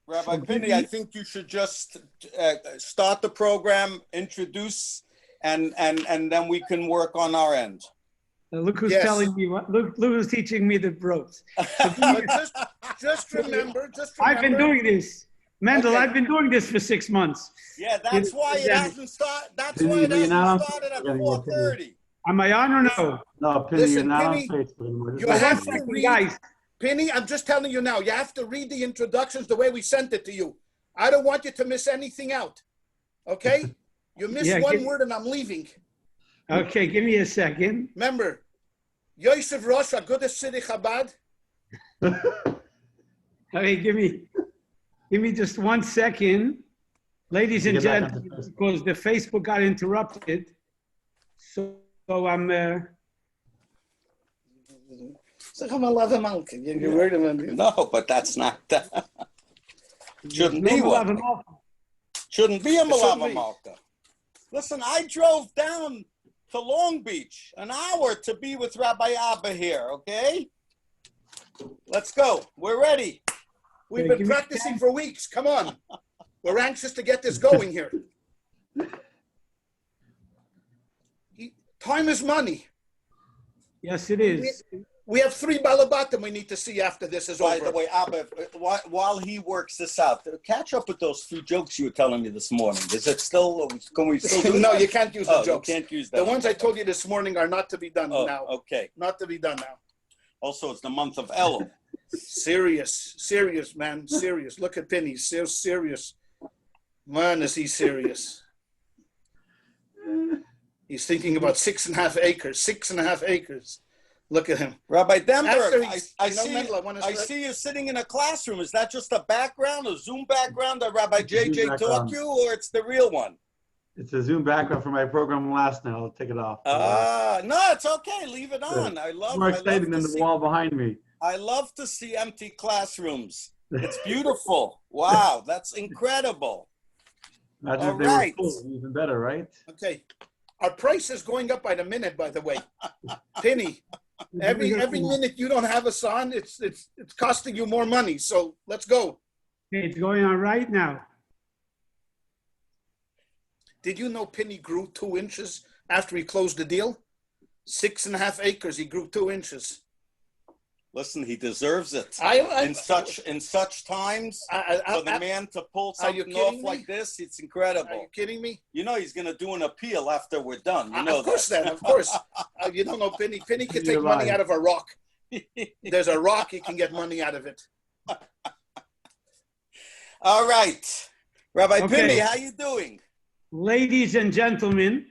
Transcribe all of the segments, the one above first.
Rabbi Pinny, I think you should just start the program, introduce, and then we can work on our end. Look who's telling me what. Look who's teaching me the ropes. Just remember. I've been doing this, Mendel. Okay. I've been doing this for 6 months. Yeah, that's why it hasn't started. That's why it hasn't started at 4:30. Am I on or no? No, Pinny, listen, you're not Pinny, on Facebook anymore. You have to read, guys. Pinny, I'm just telling you now. You have to read the introductions the way we sent it to you. I don't want you to miss anything out. Okay? You miss one word and I'm leaving. Okay, give me a second. Remember, joyous Rosh, a good city Chabad. Okay, give me just 1 second. Ladies and gentlemen, because the Facebook got interrupted. So I'm No, but that's not shouldn't be one. Shouldn't be a Malava Malka. Listen, I drove down to Long Beach an hour to be with Rabbi Abba here, okay? Let's go. We're ready. We've been practicing for weeks. Come on. We're anxious to get this going here. Time is money. Yes, it is. We have 3 balabatim we need to see after this is over. By the way, Abba, while he works this out, catch up with those 3 jokes you were telling me this morning. Is it still, can we still do No, that? you can't use the jokes. You can't use them. The ones I told you this morning are not to be done now. Okay. Not to be done now. Also, it's the month of Elul. Serious, man. Serious. Look at Pinny. So serious. Man, is he serious. He's thinking about 6.5 acres. 6.5 acres. Look at him. Rabbi Denberg, I see you sitting in a classroom. Is that just a background, a Zoom background that Rabbi JJ taught you, or it's the real one? It's a Zoom background for my program last night. I'll take it off. No, it's okay. Leave it on. More exciting than the wall behind me. I love to see empty classrooms. It's beautiful. Wow, that's incredible. Imagine if they were full, even better, right? Okay. Our price is going up by the minute, by the way. Penny, every minute you don't have us on, it's costing you more money. So let's go. Okay, it's going on right now. Did you know Penny grew 2 inches after he closed the deal? 6.5 acres, he grew 2 inches. Listen, he deserves it. In such times, for the man to pull something off like this, it's incredible. Are you kidding me? You know he's going to do an appeal after we're done. You know of course, of course. You don't know Penny. Penny can take money out of a rock. There's a rock, he can get money out of it. All right. Rabbi Pinny, how you doing? Ladies and gentlemen,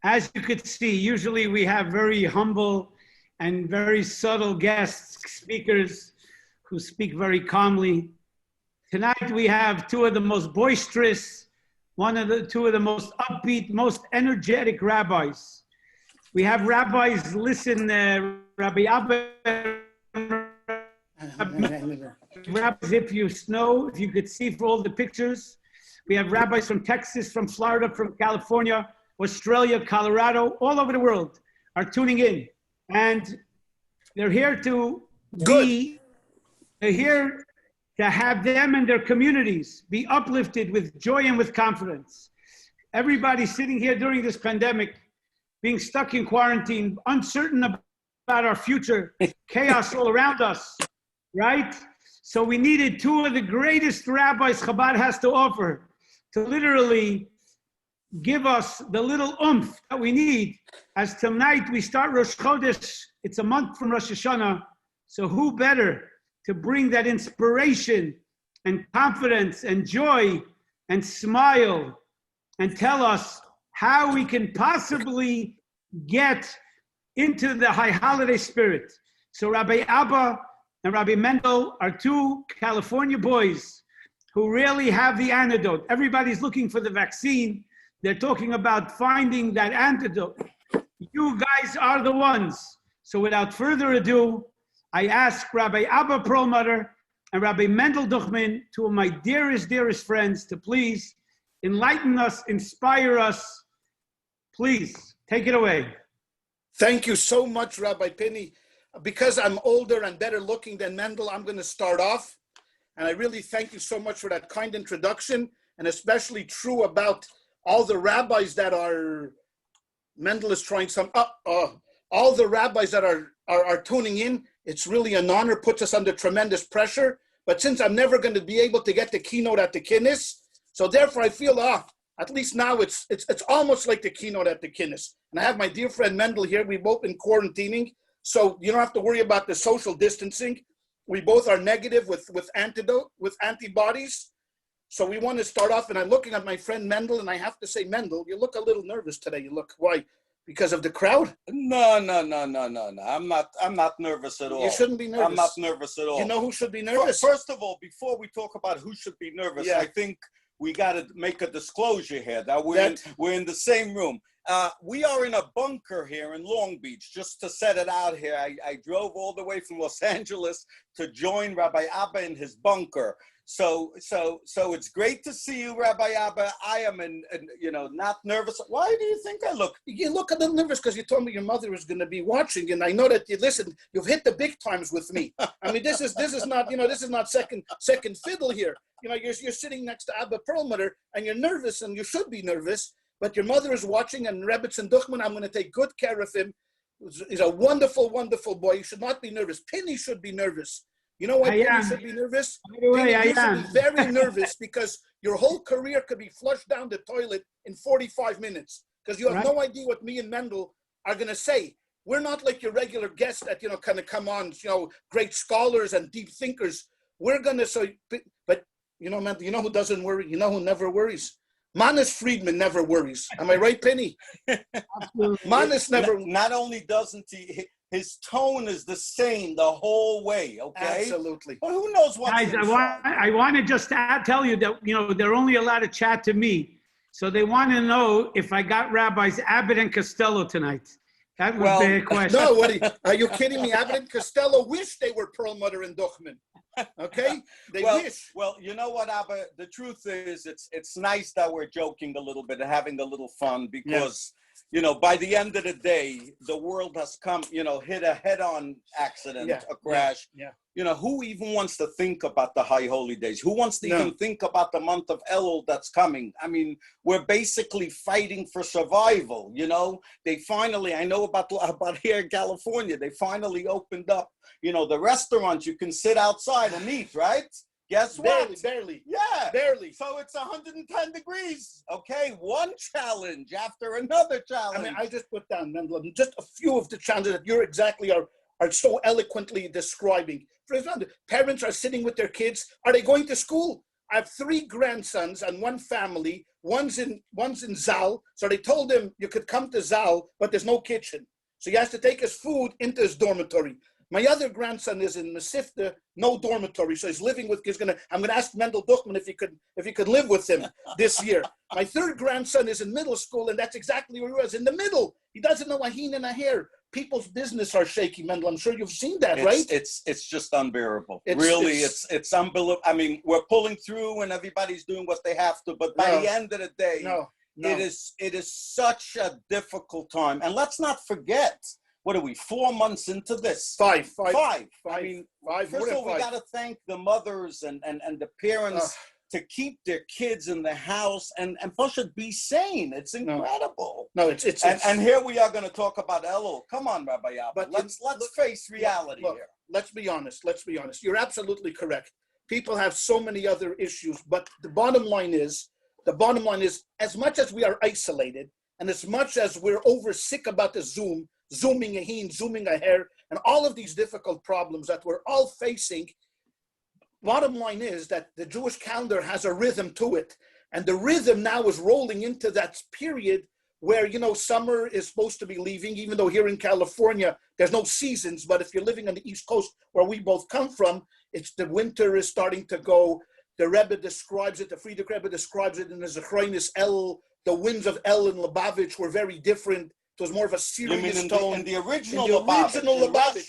as you could see, usually we have very humble and very subtle guest speakers who speak very calmly. Tonight we have 2 of the most boisterous, 2 of the most upbeat, most energetic rabbis. We have rabbis, listen, Rabbi Abba, rabbis, if you could see for all the pictures. We have rabbis from Texas, from Florida, from California, Australia, Colorado, all over the world are tuning in. And they're here to have them and their communities be uplifted with joy and with confidence. Everybody sitting here during this pandemic, being stuck in quarantine, uncertain about our future, chaos all around us, right? So we needed 2 of the greatest rabbis Chabad has to offer to literally give us the little oomph that we need. As tonight we start Rosh Chodesh, it's a month from Rosh Hashanah, so who better to bring that inspiration and confidence and joy and smile and tell us how we can possibly get into the high holiday spirit. So Rabbi Abba and Rabbi Mendel are 2 California boys who really have the antidote. Everybody's looking for the vaccine. They're talking about finding that antidote. You guys are the ones. So without further ado, I ask Rabbi Abba Perelmuter and Rabbi Mendel Duchman, 2 of my dearest, dearest friends, to please enlighten us, inspire us. Please, take it away. Thank you so much, Rabbi Pinny. Because I'm older and better looking than Mendel, I'm going to start off. And I really thank you so much for that kind introduction, and especially true about all the rabbis that are, Mendel is trying some, all the rabbis that are tuning in. It's really an honor, puts us under tremendous pressure. But since I'm never going to be able to get the keynote at the Kinnis, so therefore I feel, at least now it's almost like the keynote at the Kinnis. And I have my dear friend Mendel here. We've both been quarantining, so you don't have to worry about the social distancing. We both are negative with antibodies. So we want to start off, and I'm looking at my friend Mendel, and I have to say, Mendel, you look a little nervous today. You look, why? Because of the crowd? No. I'm not nervous at all. You shouldn't be nervous. I'm not nervous at all. You know who should be nervous? First of all, before we talk about who should be nervous, I think we got to make a disclosure here that we're in the same room. We are in a bunker here in Long Beach. Just to set it out here, I drove all the way from Los Angeles to join Rabbi Abba in his bunker. So it's great to see you, Rabbi Abba. I am, not nervous. Why do you think I look? You look a little nervous because you told me your mother was going to be watching, and I know that you've hit the big times with me. I mean, this is not, this is not second fiddle here. You're sitting next to Abba Perelmuter, and you're nervous, and you should be nervous. But your mother is watching, and Rabbis and Duchman, I'm going to take good care of him. He's a wonderful, wonderful boy. You should not be nervous. Pinny should be nervous. You know why Pinny should be nervous? Pinny, you should be very nervous because your whole career could be flushed down the toilet in 45 minutes because you have no idea what me and Mendel are going to say. We're not like your regular guests that, kind of come on, great scholars and deep thinkers. We're going to, but Mendel, you know who doesn't worry? You know who never worries? Manis Friedman never worries. Am I right, Pinny? Manis never. Not only doesn't he, his tone is the same the whole way. Okay, absolutely. But who knows what? Guys, I want to just tell you that they're only allowed to chat to me, so they want to know if I got Rabbis Abbott and Costello tonight. That was the question. No, are you kidding me? Abbott and Costello wish they were Perelmuter and Duchman. Okay, they wish. Well, you know what, Abba? The truth is, it's nice that we're joking a little bit and having a little fun because, by the end of the day, the world has come, hit a head-on accident, a crash. Who even wants to think about the high holy days? Who wants to even think about the month of Elul that's coming? I mean, we're basically fighting for survival. They finally, I know about here in California, they finally opened up, the restaurants. You can sit outside and eat, right? Guess what? Barely. Yeah. Barely. So it's 110 degrees. Okay. One challenge after another challenge. I mean, I just put down, Mendel, just a few of the challenges that you exactly are so eloquently describing. For example, parents are sitting with their kids. Are they going to school? I have 3 grandsons and one family. One's in Zal. So they told him you could come to Zal, but there's no kitchen. So he has to take his food into his dormitory. My other grandson is in Mesivta, no dormitory, so he's living with. I'm gonna ask Mendel Duchman if he could live with him this year. My 3rd grandson is in middle school, and that's exactly where he was, in the middle. He doesn't know a hin and a hair. People's business are shaky, Mendel. I'm sure you've seen that, right? It's just unbearable. It's unbelievable. I mean, we're pulling through, and everybody's doing what they have to, but by the end of the day, it is such a difficult time. And let's not forget. What are we, 4 months into this? Five. I mean, first of all, we got to thank the mothers and the parents to keep their kids in the house and plus be sane. It's incredible. And here we are going to talk about Elul. Come on, Rabbi Abba. But let's face reality here. Let's be honest. You're absolutely correct. People have so many other issues, but the bottom line is, as much as we are isolated and as much as we're over sick about the zooming a hin, zooming a hair, and all of these difficult problems that we're all facing, bottom line is that the Jewish calendar has a rhythm to it. And the rhythm now is rolling into that period where, summer is supposed to be leaving, even though here in California, there's no seasons. But if you're living on the East Coast, where we both come from, the winter is starting to go. The Rebbe describes it, the Friedrich Rebbe describes it in the Zechronis El. The winds of El and Lubavitch were very different. It was more of a serious tone. In the original Lubavitch,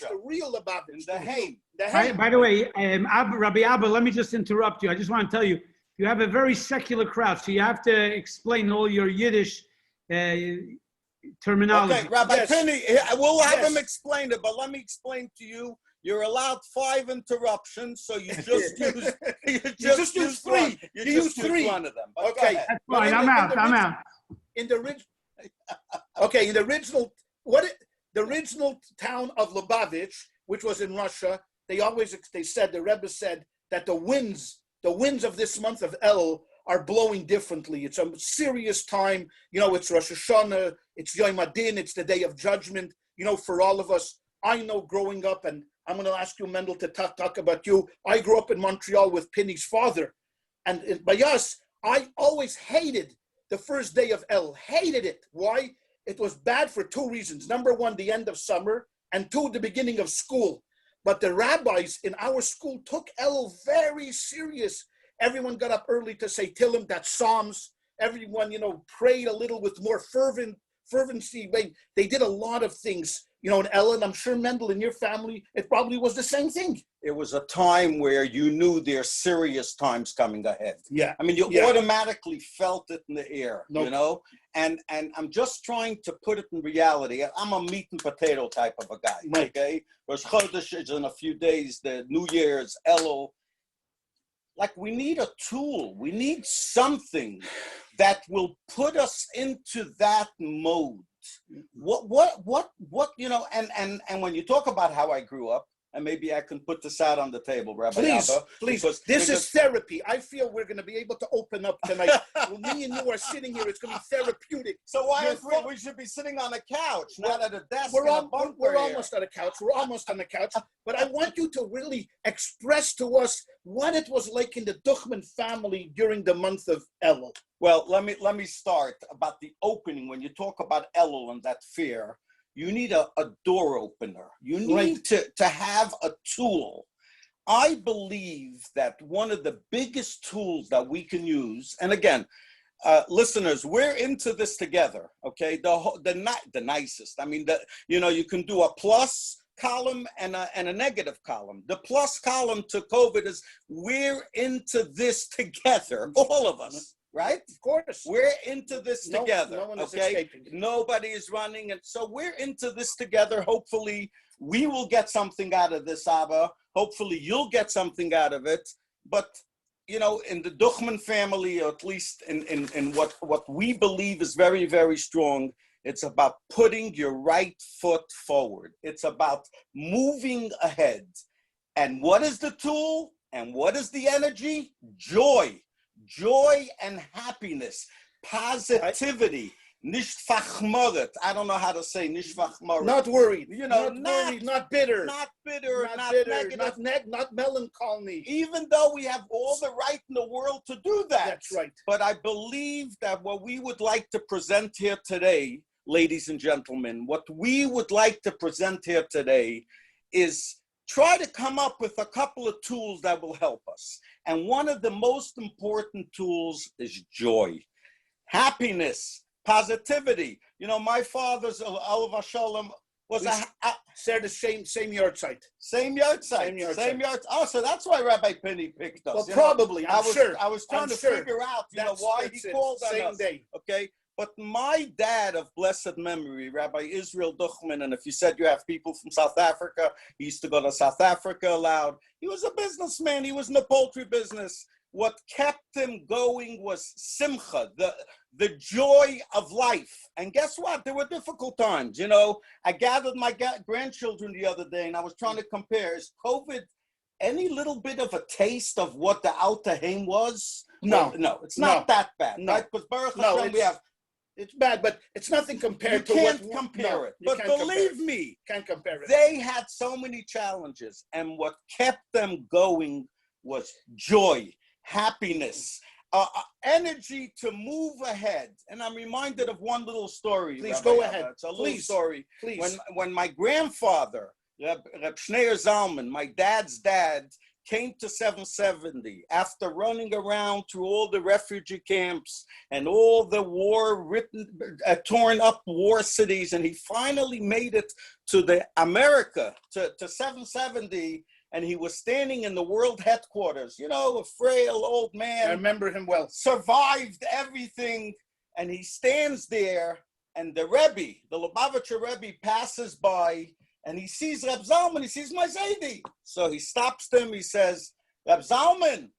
the real Lubavitch. The Haim. By the way, Rabbi Abba, let me just interrupt you. I just want to tell you, you have a very secular crowd, so you have to explain all your Yiddish terminology. Okay, Rabbi Pinny, we'll have him explain it, but let me explain to you You're allowed 5 interruptions, so you just use just use 3. You use just 3. use one of them. But Okay. That's fine. I'm out. In the original town of Lubavitch, which was in Russia, they said, the Rebbe said that the winds of this month of El are blowing differently. It's a serious time. It's Rosh Hashanah, it's Yom Adin, it's the Day of Judgment, for all of us. I know growing up, and I'm going to ask you, Mendel, to talk about you. I grew up in Montreal with Pinny's father. And by us, I always hated the first day of El. Hated it. Why? It was bad for 2 reasons. Number 1, the end of summer, and 2, the beginning of school. But the rabbis in our school took El very serious. Everyone got up early to say Tillim, that's Psalms. Everyone, prayed a little with more fervency. They did a lot of things. In Ellen, I'm sure, Mendel, in your family, it probably was the same thing. It was a time where you knew there's serious times coming ahead. Yeah. I mean, you automatically felt it in the air, And I'm just trying to put it in reality. I'm a meat and potato type of a guy, okay? Rosh Chodesh is in a few days, the New Year's, Elul. Like, we need a tool. We need something that will put us into that mode. What and when you talk about how I grew up, and maybe I can put this out on the table, Rabbi Abba. Please. This is therapy. I feel we're going to be able to open up tonight. When me and you are sitting here, it's going to be therapeutic. So we should be sitting on a couch, not at a desk. We're almost on a couch. We're almost on the couch. But I want you to really express to us what it was like in the Duchman family during the month of Elul. Well, let me start about the opening. When you talk about Elul and that fear, you need a door opener. You need to have a tool. I believe that one of the biggest tools that we can use, and again, listeners, we're into this together, okay? The nicest. I mean, you can do a plus column and a negative column. The plus column to COVID is we're into this together, all of us. Right? Of course. We're into this together. No one is okay? escaping. Nobody is running. And so we're into this together. Hopefully we will get something out of this, Abba. Hopefully you'll get something out of it. But, in the Duchman family, or at least in what we believe is very, very strong, it's about putting your right foot forward. It's about moving ahead. And what is the tool? And what is the energy? Joy. Joy and happiness, positivity, nicht fachmoret. I don't know how to say nicht fachmoret. Not worried. Not worried, not bitter. Not bitter, not negative. Not melancholy. Even though we have all the right in the world to do that. That's right. But I believe that what we would like to present here today, ladies and gentlemen, what we would like to present here today is try to come up with a couple of tools that will help us. And one of the most important tools is joy, happiness, positivity. My father's Alav Shalom was the same yard site. Same yard site. Oh, so that's why Rabbi Pinny picked us. Well, probably. I was trying to figure out, why he called on same us. Day. Okay. But my dad of blessed memory, Rabbi Israel Duchman, and if you said you have people from South Africa, he used to go to South Africa a lot. He was a businessman. He was in the poultry business. What kept him going was simcha, the joy of life. And guess what? There were difficult times. I gathered my grandchildren the other day, and I was trying to compare. Is COVID any little bit of a taste of what the Alta Haim was? No, it's not that bad. No, right? Because Baruch Hashem, we have. It's bad, but it's nothing compared to what... You can't compare it. But believe me, can't compare it. They had so many challenges, and what kept them going was joy, happiness, energy to move ahead. And I'm reminded of one little story. Please Rabbi go Abba. ahead. It's a little story. Please. When my grandfather, Reb Shneir Zalman, my dad's dad, came to 770 after running around through all the refugee camps and all the torn up war cities, and he finally made it to the America, to 770, and he was standing in the world headquarters, a frail old man. I remember him well. Survived everything, and he stands there, and the Rabbi, the Lubavitcher Rabbi, passes by, and he sees Reb Zalman, he sees my Zaidi. So he stops them, he says, Reb Zalman,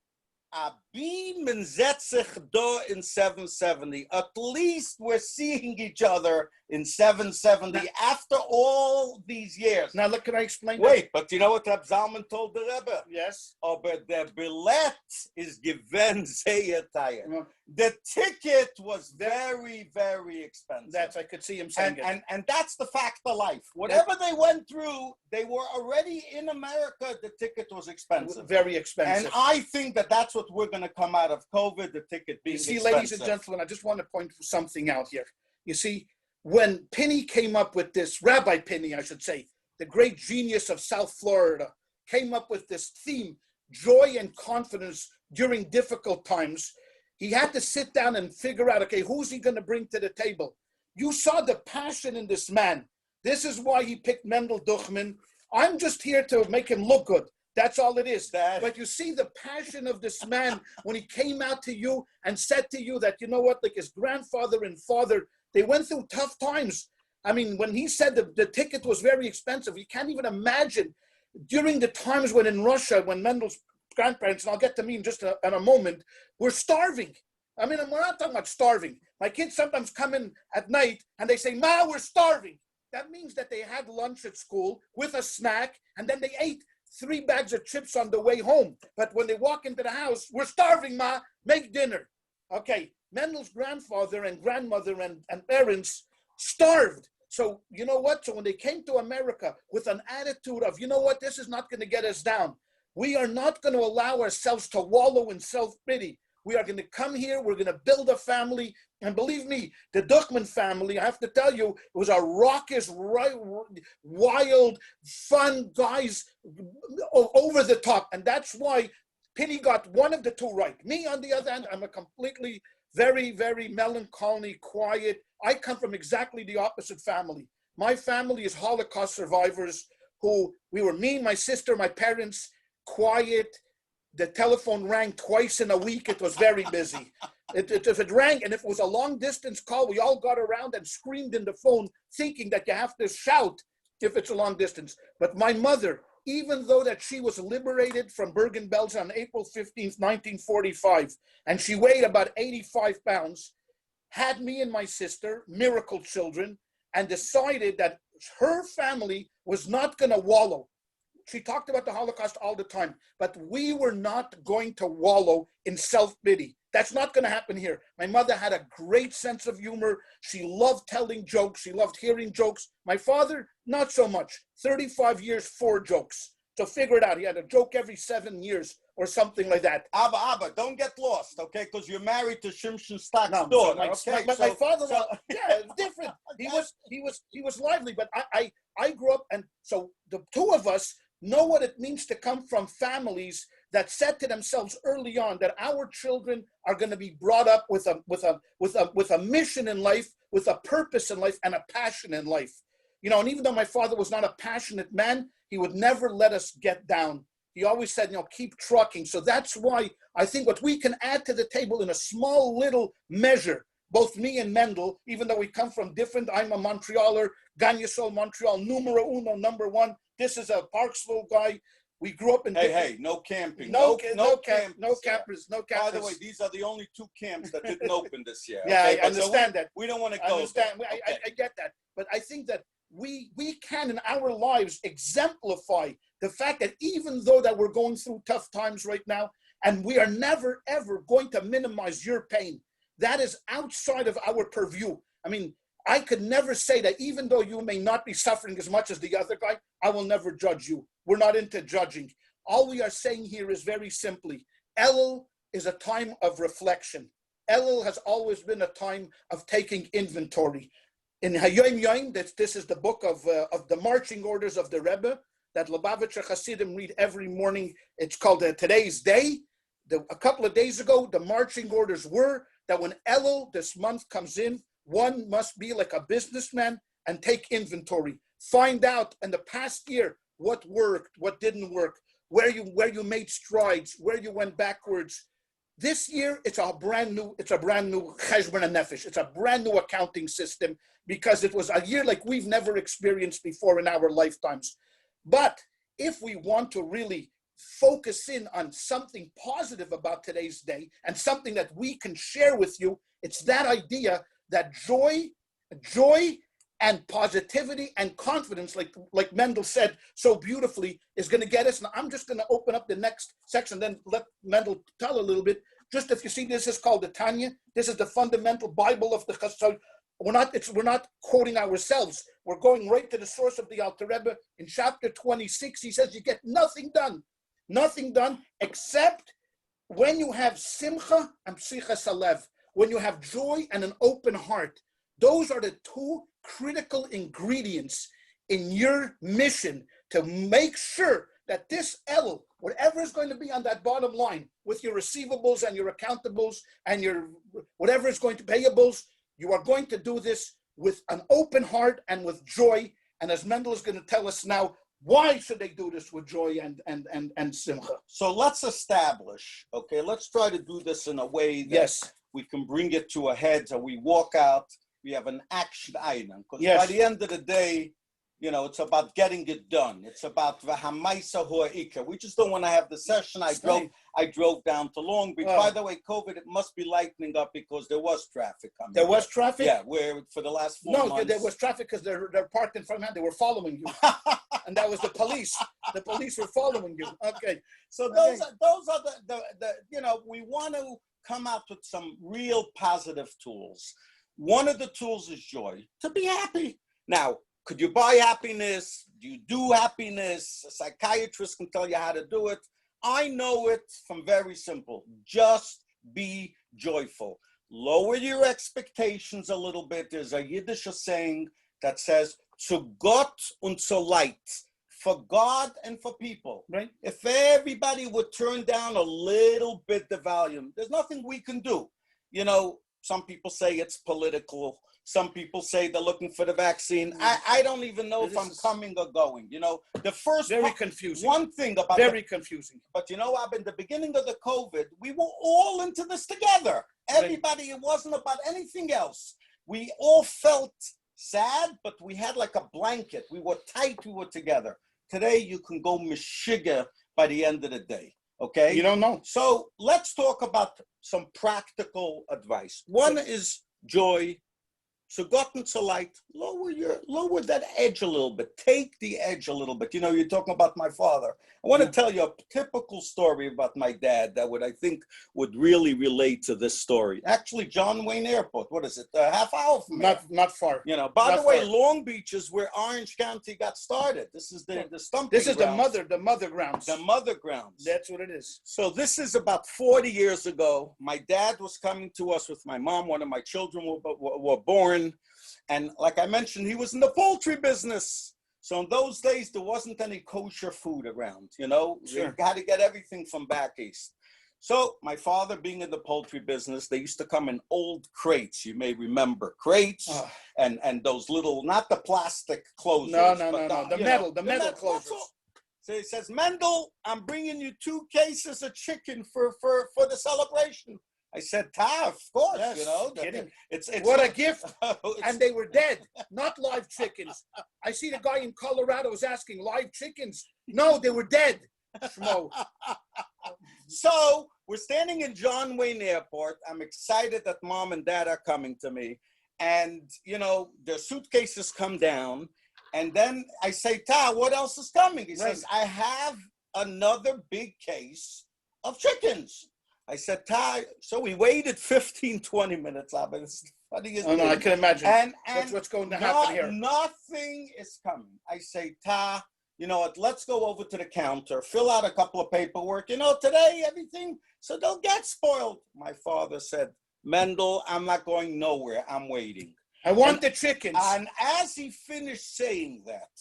Abi menzetzich do in 770. At least we're seeing each other in 770 after all these years. Now, look, can I explain? Wait, but you know what Reb Zalman told the Rebbe? Yes. Aber der Billet is given sehr teuer. The ticket was very, very expensive. That's, I could see him saying it. And that's the fact of life. Whatever they went through, they were already in America, the ticket was expensive. Very expensive. And I think that that's what we're going to come out of COVID, the ticket being expensive. Expensive. Ladies and gentlemen, I just want to point something out here. You see, when Pinny came up with this, Rabbi Pinny, I should say, the great genius of South Florida, came up with this theme, joy and confidence during difficult times. He had to sit down and figure out, okay, who's he going to bring to the table? You saw the passion in this man. This is why he picked Mendel Duchman. I'm just here to make him look good. That's all it is. But you see the passion of this man when he came out to you and said to you that, you know what, like his grandfather and father, they went through tough times. I mean, when he said the ticket was very expensive, you can't even imagine during the times when in Russia, when Mendel's grandparents, and I'll get to me in just in a moment, were starving. I mean, we're not talking about starving. My kids sometimes come in at night and they say, Ma, we're starving. That means that they had lunch at school with a snack and then they ate 3 bags of chips on the way home. But when they walk into the house, we're starving, Ma, make dinner. Okay, Mendel's grandfather and grandmother and parents starved. So, you know what? So when they came to America with an attitude of, you know what, this is not going to get us down. We are not going to allow ourselves to wallow in self-pity. We are going to come here. We're going to build a family. And believe me, the Duchman family, I have to tell you, it was a raucous, wild, fun guys over the top. And that's why Pinny got one of the two right. Me, on the other hand, I'm a completely very, very melancholy, quiet. I come from exactly the opposite family. My family is Holocaust survivors who, we were me, my sister, my parents, quiet. The telephone rang twice in a week. It was very busy. If it rang, and if it was a long distance call, we all got around and screamed in the phone, thinking that you have to shout if it's a long distance. But my mother, even though that she was liberated from Bergen-Belsen on April 15th, 1945, and she weighed about 85 pounds, had me and my sister, miracle children, and decided that her family was not going to wallow. She talked about the Holocaust all the time, but we were not going to wallow in self-pity. That's not going to happen here. My mother had a great sense of humor. She loved telling jokes. She loved hearing jokes. My father, not so much. 35 years, 4 jokes. So figure it out. He had a joke every 7 years or something like that. Abba, don't get lost, okay? Because you're married to Shimshon Stock's daughter. So my father, yeah, different. He was lively, but I grew up, and so the two of us know what it means to come from families that said to themselves early on that our children are going to be brought up with a mission in life, with a purpose in life, and a passion in life. You know, and even though my father was not a passionate man, he would never let us get down. He always said, you know, keep trucking. So that's why I think what we can add to the table in a small little measure, both me and Mendel, even though we come from different, I'm a Montrealer, Gagnosol, Montreal, numero uno, number one. This is a Parksville guy. We grew up in... Hey, no camping. No campers. By the way, these are the only 2 camps that didn't open this year. Yeah, okay? I understand that. We don't want to go. I get that. But I think that we can in our lives exemplify the fact that even though that we're going through tough times right now, and we are never, ever going to minimize your pain, that is outside of our purview. I mean, I could never say that even though you may not be suffering as much as the other guy, I will never judge you. We're not into judging. All we are saying here is very simply, Elul is a time of reflection. Elul has always been a time of taking inventory. In Hayom Yom, this is the book of the marching orders of the Rebbe that Lubavitcher Hasidim read every morning. It's called Today's Day. A couple of days ago, the marching orders were that when Elul, this month, comes in, one must be like a businessman and take inventory. Find out in the past year what worked, what didn't work, where you made strides, where you went backwards. This year, it's a brand new cheshbon nefesh. It's a brand new accounting system because it was a year like we've never experienced before in our lifetimes. But if we want to really focus in on something positive about today's day and something that we can share with you, it's that idea that joy and positivity and confidence, like Mendel said so beautifully, is going to get us. Now, I'm just going to open up the next section, then let Mendel tell a little bit. Just if you see, this is called the Tanya. This is the fundamental Bible of the Chassid. We're not quoting ourselves. We're going right to the source of the Alter Rebbe. In chapter 26, he says you get nothing done except when you have simcha and psichas halev, when you have joy and an open heart. Those are the two critical ingredients in your mission to make sure that this L, whatever is going to be on that bottom line with your receivables and your accountables and your whatever is going to payables, you are going to do this with an open heart and with joy. And as Mendel is going to tell us now, why should they do this with joy and simcha? So let's establish, okay, let's try to do this in a way that we can bring it to a head, so we walk out, we have an action item. Because by the end of the day, you know, it's about getting it done. It's about v'hamaisa hu'ika. We just don't want to have the session. I drove down to Long Beach. By the way, COVID, it must be lightening up because there was traffic coming. There was traffic? Yeah, where for the last 4 months. No, there was traffic because they're parked in front of me. They were following you. And that was the police. The police were following you. Okay. So those are the you know, we want to come out with some real positive tools. One of the tools is joy, to be happy. Now, could you buy happiness? Do you do happiness? A psychiatrist can tell you how to do it. I know it from very simple. Just be joyful. Lower your expectations a little bit. There's a Yiddish saying that says, zu Gott und zu Leid, for God and for people. Right. If everybody would turn down a little bit the volume, there's nothing we can do. You know, some people say it's political. Some people say they're looking for the vaccine. I don't even know if I'm coming or going. You know, the first very confusing. One thing about confusing. But you know, in the beginning of the COVID, we were all into this together. Everybody, it wasn't about anything else. We all felt sad, but we had like a blanket. We were tight. We were together. Today, you can go mishiga by the end of the day. Okay, you don't know. So let's talk about some practical advice. One is joy. So gotten to light, lower that edge a little bit. Take the edge a little bit. You know, you're talking about my father. I want to tell you a typical story about my dad that I think would really relate to this story. Actually, John Wayne Airport, what is it? A half hour from here. Not far. You know, by the way, Long Beach is where Orange County got started. This is the stumping This is grounds. the mother grounds. The mother grounds. That's what it is. So this is about 40 years ago. My dad was coming to us with my mom. One of my children were born. And like I mentioned, he was in the poultry business. So in those days, there wasn't any kosher food around, you know? Sure. You had to get everything from back east. So my father being in the poultry business, they used to come in old crates. You may remember crates and those little, not the plastic closures. No. The metal closures. So he says, Mendel, I'm bringing you 2 cases of chicken for the celebration. I said, of course, yes, you know. Kidding. It's what a gift. And they were dead, not live chickens. I see the guy in Colorado was asking, live chickens? No, they were dead. So we're standing in John Wayne Airport. I'm excited that mom and dad are coming to me. And, you know, the suitcases come down. And then I say, what else is coming? He says, I have another big case of chickens. I said, so we waited 15, 20 minutes. It's funny as no, I can imagine. And that's what's going to happen here. Nothing is coming. I say, you know what, let's go over to the counter, fill out a couple of paperwork. You know, today, everything, so they'll get spoiled. My father said, Mendel, I'm not going nowhere. I'm waiting. I want the chickens. And as he finished saying that,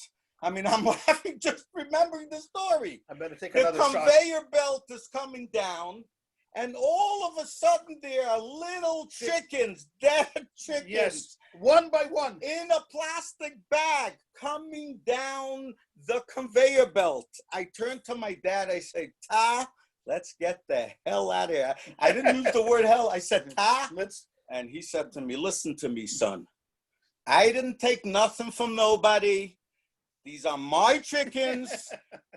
I mean, I'm laughing just remembering the story. I better take another shot. The conveyor belt is coming down. And all of a sudden, there are little chickens, dead chickens. Yes, one by one. In a plastic bag coming down the conveyor belt. I turned to my dad. I say, let's get the hell out of here. I didn't use the word hell. I said, ta. And he said to me, listen to me, son. I didn't take nothing from nobody. These are my chickens.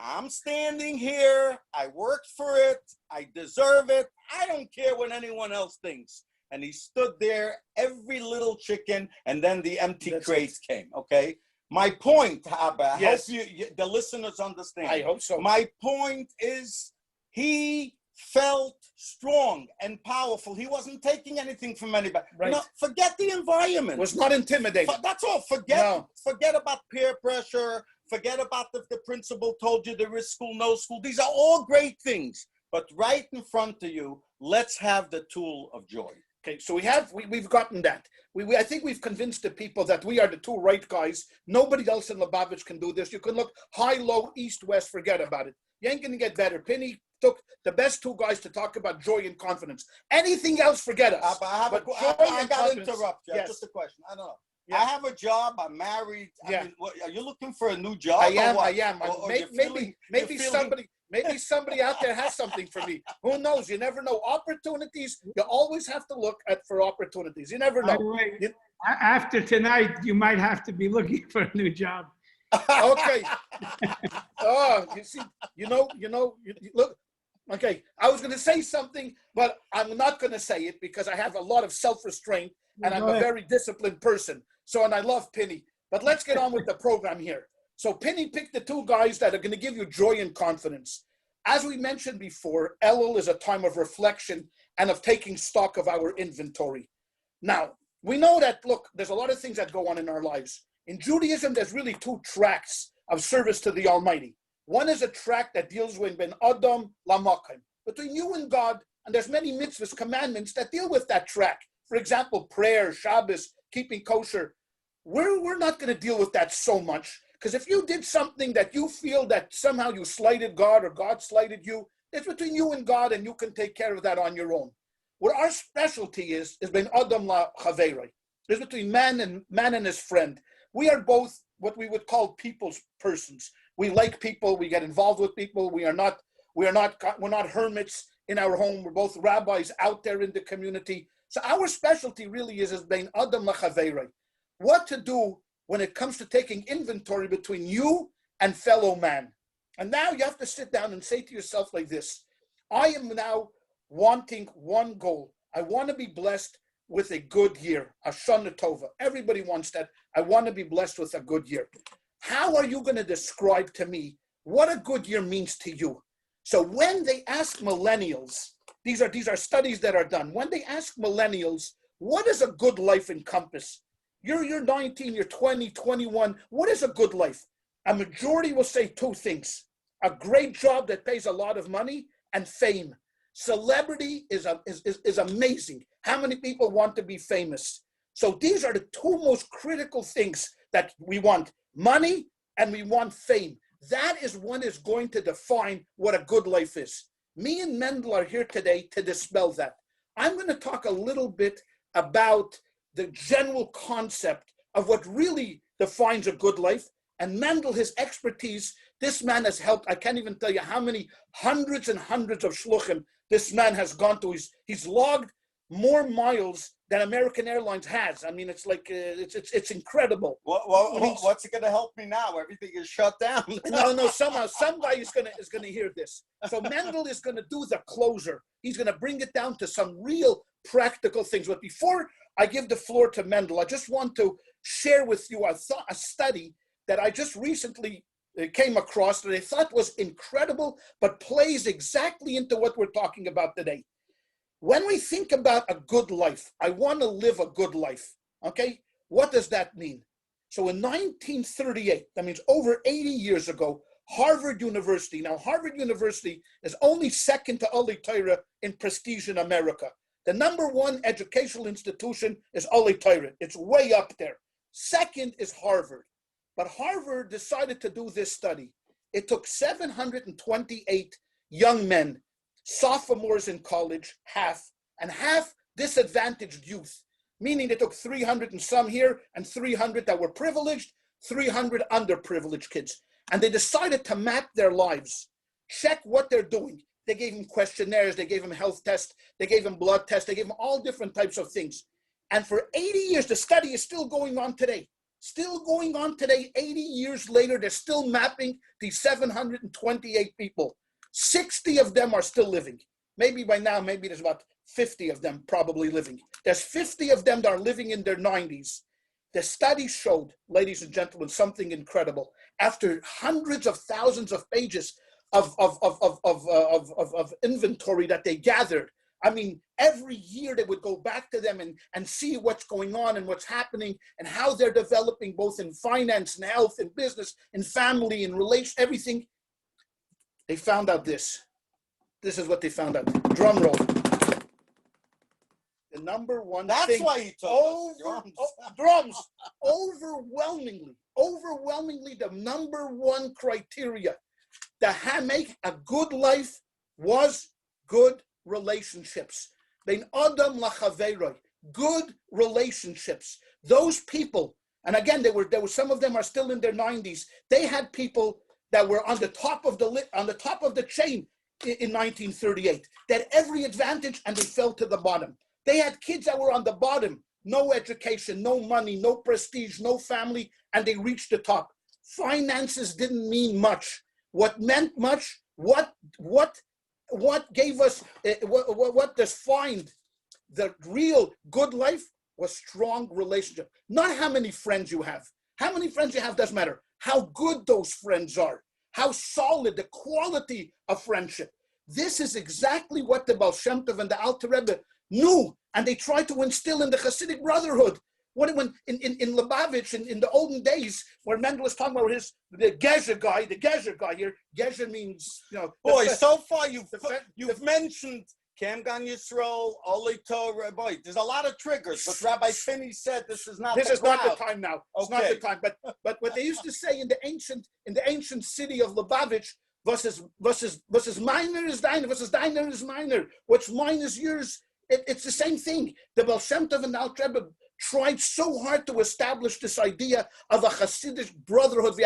I'm standing here. I worked for it. I deserve it. I don't care what anyone else thinks. And he stood there, every little chicken, and then the empty crates came, okay? My point, Abba, I hope the listeners understand. I hope so. My point is he felt strong and powerful. He wasn't taking anything from anybody. Right. You know, forget the environment. Was not intimidated. That's all. Forget about peer pressure. Forget about the principal told you there is school, no school. These are all great things. But right in front of you, let's have the tool of joy. Okay, so we've gotten that. I think we've convinced the people that we are the two right guys. Nobody else in Lubavitch can do this. You can look high, low, east, west, forget about it. You ain't gonna get better. Pinny took the best two guys to talk about joy and confidence. Anything else, forget us. I got to interrupt you. Yes. Just a question. I don't know. Yeah. I have a job. I'm married. I mean, are you looking for a new job? I am. Maybe somebody out there has something for me. Who knows? You never know. Opportunities. You always have to look for opportunities. You never know. By the way, after tonight, you might have to be looking for a new job. Okay. Oh, you see, you look. Okay, I was going to say something, but I'm not going to say it because I have a lot of self-restraint and I'm a very disciplined person. So, and I love Pinny. But let's get on with the program here. So Pinny picked the two guys that are going to give you joy and confidence. As we mentioned before, Elul is a time of reflection and of taking stock of our inventory. Now, we know that, look, there's a lot of things that go on in our lives. In Judaism, there's really two tracks of service to the Almighty. One is a track that deals with Ben Adam Lamakim, between you and God, and there's many mitzvahs, commandments that deal with that track. For example, prayer, Shabbos, keeping kosher. We're not going to deal with that so much, because if you did something that you feel that somehow you slighted God or God slighted you, it's between you and God, and you can take care of that on your own. What our specialty is Ben Adam La Chaverei. It's between man and his friend. We are both what we would call people's persons. We like people. We get involved with people. We're not hermits in our home. We're both rabbis out there in the community. So our specialty really is bein adam lachaverei. What to do when it comes to taking inventory between you and fellow man. And now you have to sit down and say to yourself like this: I am now wanting one goal. I want to be blessed with a good year, Hashanah Tova. Everybody wants that. I want to be blessed with a good year. How are you going to describe to me what a good year means to you? So when they ask millennials, these are studies that are done. When they ask millennials, what does a good life encompass? You're 19, you're 20, 21. What is a good life? A majority will say two things: a great job that pays a lot of money and fame. Celebrity is amazing. How many people want to be famous? So these are the two most critical things that we want: money and we want fame. That is what is going to define what a good life is. Me and Mendel are here today to dispel that. I'm going to talk a little bit about the general concept of what really defines a good life. And Mendel, his expertise, this man has helped. I can't even tell you how many hundreds and hundreds of shluchim this man has gone to. He's logged more miles than American Airlines has. I mean, it's like, it's incredible. What's it going to help me now? Everything is shut down. No, somehow, some guy is going to hear this. So Mendel is going to do the closer. He's going to bring it down to some real practical things. But before I give the floor to Mendel, I just want to share with you a study that I just recently came across that I thought was incredible, but plays exactly into what we're talking about today. When we think about a good life, I want to live a good life, okay? What does that mean? So in 1938, that means over 80 years ago, Harvard University. Now, Harvard University is only second to Olei Torah in prestige in America. The number one educational institution is Olei Torah. It's way up there. Second is Harvard. But Harvard decided to do this study. It took 728 young men, sophomores in college, half disadvantaged youth, meaning they took 300 and some here and 300 that were privileged, 300 underprivileged kids. And they decided to map their lives, check what they're doing. They gave him questionnaires, they gave him health tests, they gave him blood tests, they gave him all different types of things. And for 80 years, the study is still going on today. Still going on today, 80 years later, they're still mapping these 728 people. 60 of them are still living. Maybe by now, maybe there's about 50 of them probably living. There's 50 of them that are living in their 90s. The study showed, ladies and gentlemen, something incredible. After hundreds of thousands of pages of inventory that they gathered, I mean, every year they would go back to them and see what's going on and what's happening and how they're developing both in finance and health and business and family and relation, everything. They found out this. This is what they found out. Drum roll. The number one That's thing. why he told us. Drums. Overwhelmingly, the number one criteria to make a good life was good relationships. Bein Adam lachaveroi, good relationships. Those people, and again, there were some of them are still in their 90s. They had people that were on the top of the chain in 1938. They had every advantage, and they fell to the bottom. They had kids that were on the bottom, no education, no money, no prestige, no family, and they reached the top. Finances didn't mean much. What meant much, what gave us, what defined the real good life was strong relationship. Not how many friends you have. How many friends you have doesn't matter. How good those friends are. How solid the quality of friendship. This is exactly what the Baal Shem Tov and the Alter Rebbe knew, and they tried to instill in the Hasidic brotherhood. When in Lubavitch in the olden days, where Mendel was talking about the Gesher guy here. Gesher means, Boy, so far you've mentioned Kamgan Yisrael, Ole Torah. Boy, there's a lot of triggers, but Rabbi Pinny said this is not. This is crowd. not the time now. It's not the time. But what they used to say in the ancient city of Lubavitch, versus minor is deiner, versus deiner is minor. What's mine is yours. It's the same thing. The Baal Shem Tov and the Alter Rebbe tried so hard to establish this idea of a Hasidic brotherhood.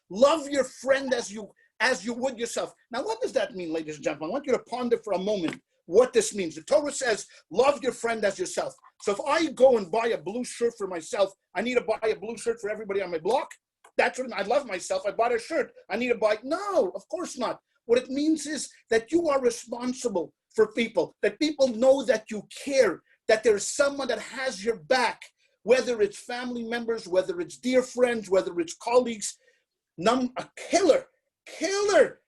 Love your friend as you would yourself. Now, what does that mean, ladies and gentlemen? I want you to ponder for a moment what this means. The Torah says, love your friend as yourself. So if I go and buy a blue shirt for myself, I need to buy a blue shirt for everybody on my block? That's what I love myself. I bought a shirt. I need to buy. No, of course not. What it means is that you are responsible for people, that people know that you care, that there's someone that has your back, whether it's family members, whether it's dear friends, whether it's colleagues. A killer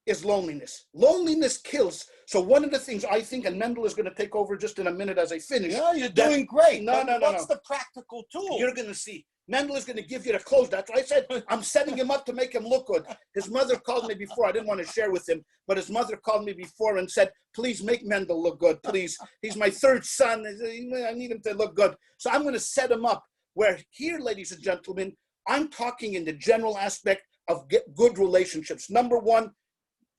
is loneliness. Loneliness kills. So one of the things I think, and Mendel is going to take over just in a minute as I finish. Yeah, you're doing great. No. What's the practical tool? You're going to see. Mendel is going to give you the clothes. That's what I said. I'm setting him up to make him look good. His mother called me before. I didn't want to share with him, but his mother called me before and said, please make Mendel look good, please. He's my third son. I need him to look good. So I'm going to set him up where here, ladies and gentlemen, I'm talking in the general aspect of good relationships. Number one,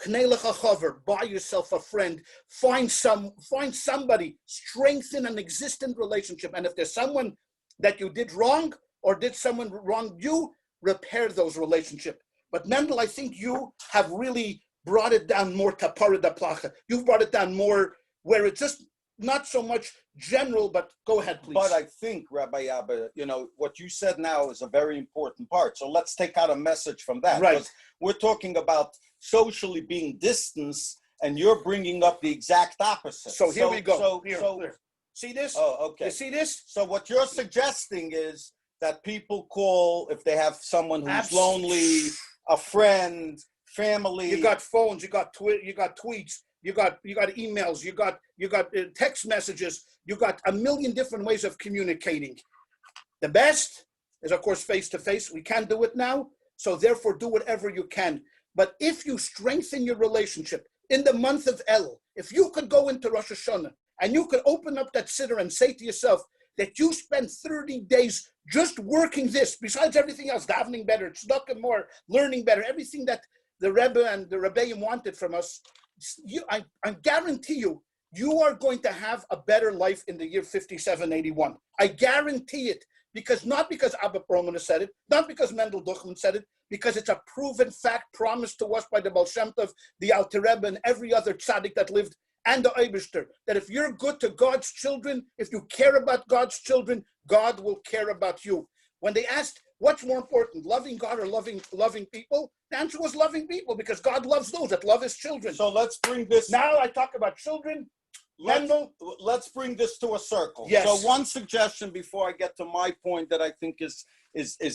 buy yourself a friend. Find somebody. Strengthen an existing relationship. And if there's someone that you did wrong, or did someone wrong you, repair those relationships. But Mendel, I think you have really brought it down more tapara da placha. You've brought it down more where it's just not so much general, but go ahead, please. But I think, Rabbi Abba, what you said now is a very important part. So let's take out a message from that. Right. Because we're talking about socially being distanced, and you're bringing up the exact opposite. So here we go. Here. See this? Oh, okay. You see this? So what you're suggesting is that people call if they have someone who's lonely, a friend, family. You got phones, you got tweets, you got emails, you got text messages, you got a million different ways of communicating. The best is, of course, face to face. We can't do it now, so therefore do whatever you can. But if you strengthen your relationship in the month of El, if you could go into Rosh Hashanah and you could open up that siddur and say to yourself that you spend 30 days just working this, besides everything else, davening better, tzedakah more, learning better, everything that the Rebbe and the Rabbi wanted from us, I guarantee you are going to have a better life in the year 5781. I guarantee it. not because Abba Perelmuter said it, not because Mendel Duchman said it, because it's a proven fact promised to us by the Baal Shem Tov, the Alter Rebbe, and every other tzaddik that lived, and the Eibishter, that if you're good to God's children, if you care about God's children, God will care about you. When they asked, what's more important, loving God or loving people? The answer was loving people, because God loves those that love his children. So let's bring this. Now I talk about children. Let's bring this to a circle. Yes. So one suggestion before I get to my point that I think is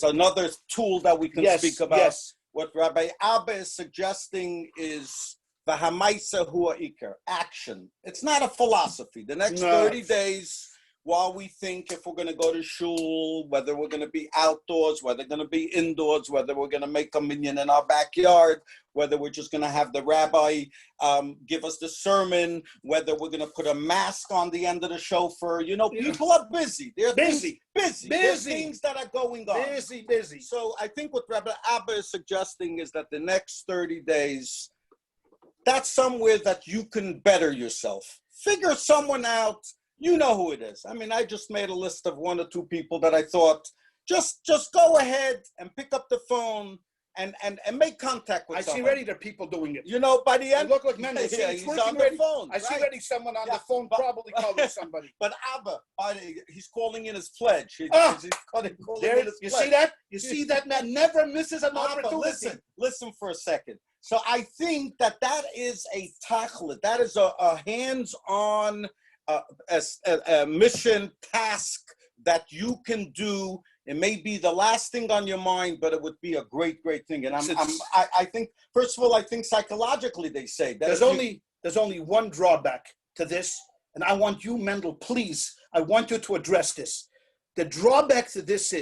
another tool that we can speak about. Yes. What Rabbi Abba is suggesting is the Hamaisa Hua Iker, action. It's not a philosophy. The next 30 days, while we think if we're going to go to shul, whether we're going to be outdoors, whether we're going to be indoors, whether we're going to make a minyan in our backyard, whether we're just going to have the rabbi give us the sermon, whether we're going to put a mask on the end of the shofar. You know, people are busy. They're busy. There's things that are going on. Busy. So I think what Rabbi Abba is suggesting is that the next 30 days, that's somewhere that you can better yourself. Figure someone out. You know who it is. I mean, I just made a list of 1 or 2 people that I thought, just go ahead and pick up the phone and make contact with someone. I see already there are people doing it. You know, by the end. Look like Mendel. He's on the phone. I see already someone on the phone probably calling somebody. But Abba, he's calling in his pledge. You see that? You see that man never misses an opportunity. Listen for a second. So I think that is a tachlit. That is a hands-on a mission task that you can do. It may be the last thing on your mind, but it would be a great thing. And I think, first of all, I think psychologically they say that there's only one drawback to this, and I want you, Mendel, please, I want you to address this. The drawback to this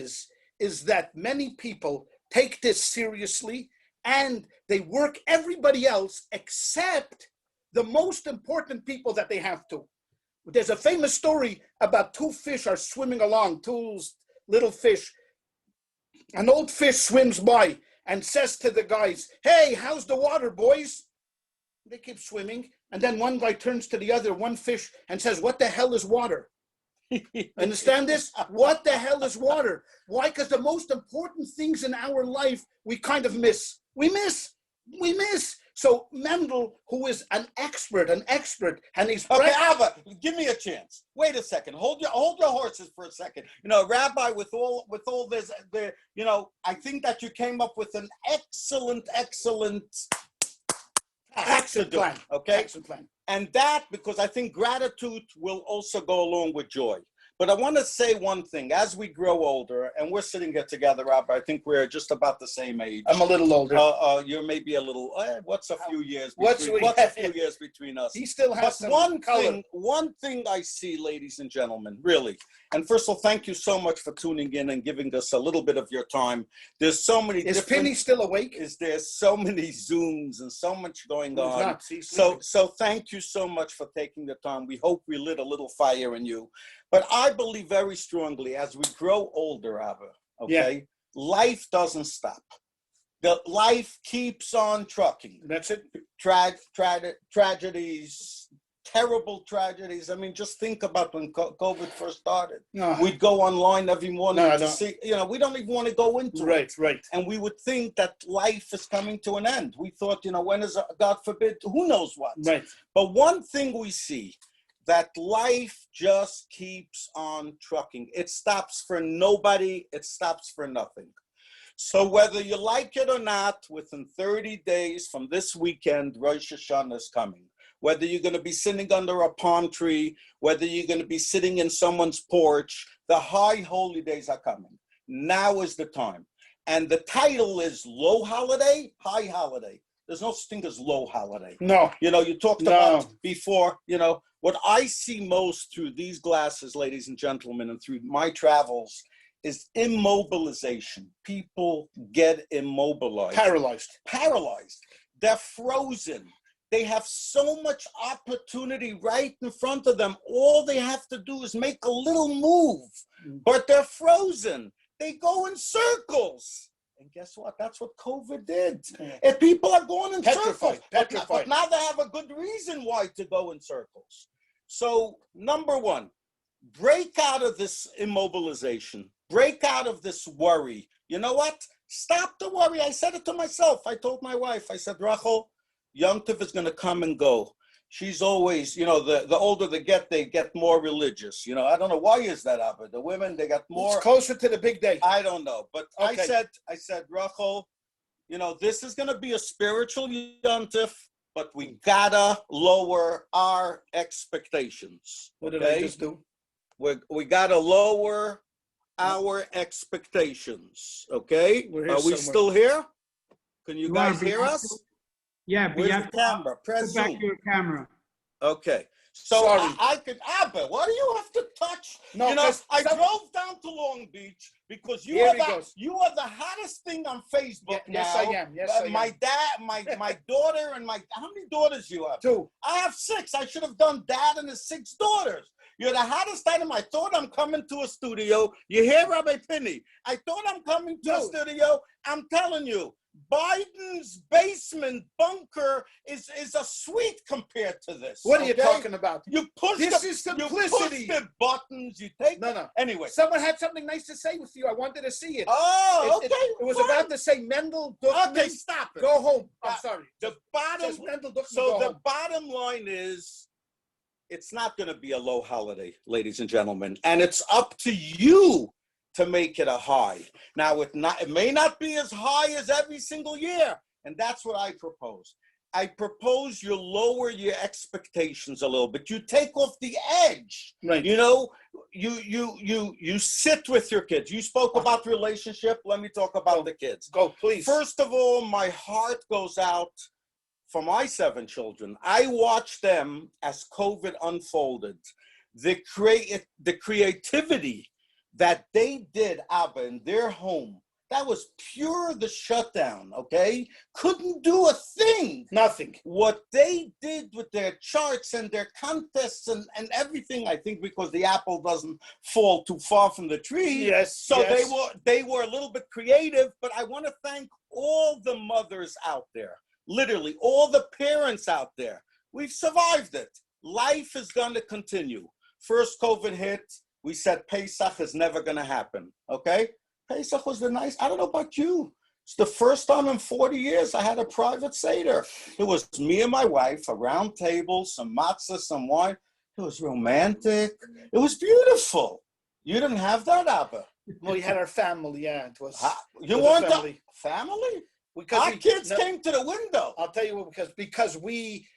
is that many people take this seriously and they work everybody else except the most important people that they have to. There's a famous story about 2 fish are swimming along, 2 little fish. An old fish swims by and says to the guys, "Hey, how's the water, boys?" They keep swimming. And then one guy turns to the other, one fish, and says, "What the hell is water?" Understand this? What the hell is water? Why? Because the most important things in our life, we kind of miss. We miss. So Mendel, who is an expert, and he's okay. Abba, give me a chance. Wait a second. Hold your horses for a second. You know, Rabbi, with all this, I think that you came up with an excellent action plan. Okay, action plan. And that, because I think gratitude will also go along with joy. But I want to say one thing. As we grow older, and we're sitting here together, Rabbi, I think we're just about the same age. I'm a little older. You're maybe a little, what's a few years between us? He still has some color. One thing I see, ladies and gentlemen, really, and first of all, thank you so much for tuning in and giving us a little bit of your time. There's so many Is Pinny still awake? There's so many Zooms and so much going on. So thank you so much for taking the time. We hope we lit a little fire in you. But I believe very strongly as we grow older, Abba, life doesn't stop. The life keeps on trucking. That's it. Tragedies, terrible tragedies. I mean, just think about when COVID first started. We'd go online every morning to see, we don't even want to go into it. Right. And we would think that life is coming to an end. We thought, when is, God forbid, who knows what. Right. But one thing we see, that life just keeps on trucking. It stops for nobody. It stops for nothing. So whether you like it or not, within 30 days from this weekend, Rosh Hashanah is coming. Whether you're going to be sitting under a palm tree, whether you're going to be sitting in someone's porch, the high holy days are coming. Now is the time. And the title is Low Holiday, High Holiday. There's no such thing as low holiday. No. You talked about before, what I see most through these glasses, ladies and gentlemen, and through my travels is immobilization. People get immobilized. Paralyzed. They're frozen. They have so much opportunity right in front of them. All they have to do is make a little move, but they're frozen. They go in circles. And guess what? That's what COVID did. If people are going in circles, but now they have a good reason why to go in circles. So, number one, break out of this immobilization. break out of this worry. You know what? Stop the worry. I said it to myself. I told my wife, I said, Rachel, Yom Tov is going to come and go. She's always, the older they get more religious. I don't know why is that, Abba. The women, they got more. It's closer to the big day. I don't know. But okay. I said, Rachel, this is going to be a spiritual Yom Tov, but we gotta lower our expectations. What did I just do? We gotta lower our expectations. Okay? Are we still here? Can you guys hear us? Yeah, but where's you have the camera? Press back Zoom. your camera. Okay. So I could, Abba, what do you have to touch? No, I drove down to Long Beach because you are the hottest thing on Facebook now. Yes, I am. Yes, I am. My dad, my daughter, and how many daughters you have? 2. I have 6. I should have done dad and his 6 daughters. You're the hottest item. I thought I'm coming to a studio. You hear, Rabbi Pinny? I thought I'm coming to a studio. I'm telling you, Biden's basement bunker is a suite compared to this. What are you talking about? You push is simplicity. You push the buttons. You take No. Anyway, someone had something nice to say with you. I wanted to see it. Oh, okay. It was about to say Mendel Duchman. Okay, stop it. Go home. I'm sorry. The bottom. So the bottom line is, it's not going to be a low holiday, ladies and gentlemen, and it's up to you to make it a high. Now, it may not be as high as every single year, and that's what I propose. I propose you lower your expectations a little bit. You take off the edge. Right. You sit with your kids. You spoke about relationship. Let me talk about the kids. Go, please. First of all, my heart goes out for my 7 children. I watched them as COVID unfolded. The creativity that they did, Abba, in their home, that was pure the shutdown, okay? Couldn't do a thing. Nothing. What they did with their charts and their contests and everything, I think because the apple doesn't fall too far from the tree. Yes. So they were a little bit creative, but I want to thank all the mothers out there, literally all the parents out there. We've survived it. Life is going to continue. First COVID hit. We said Pesach is never going to happen, okay? Pesach was I don't know about you. It's the first time in 40 years I had a private Seder. It was me and my wife, a round table, some matzah, some wine. It was romantic. It was beautiful. You didn't have that, Abba? Well, we had our family, yeah. It was. You want the family? Our kids came to the window. I'll tell you what, because we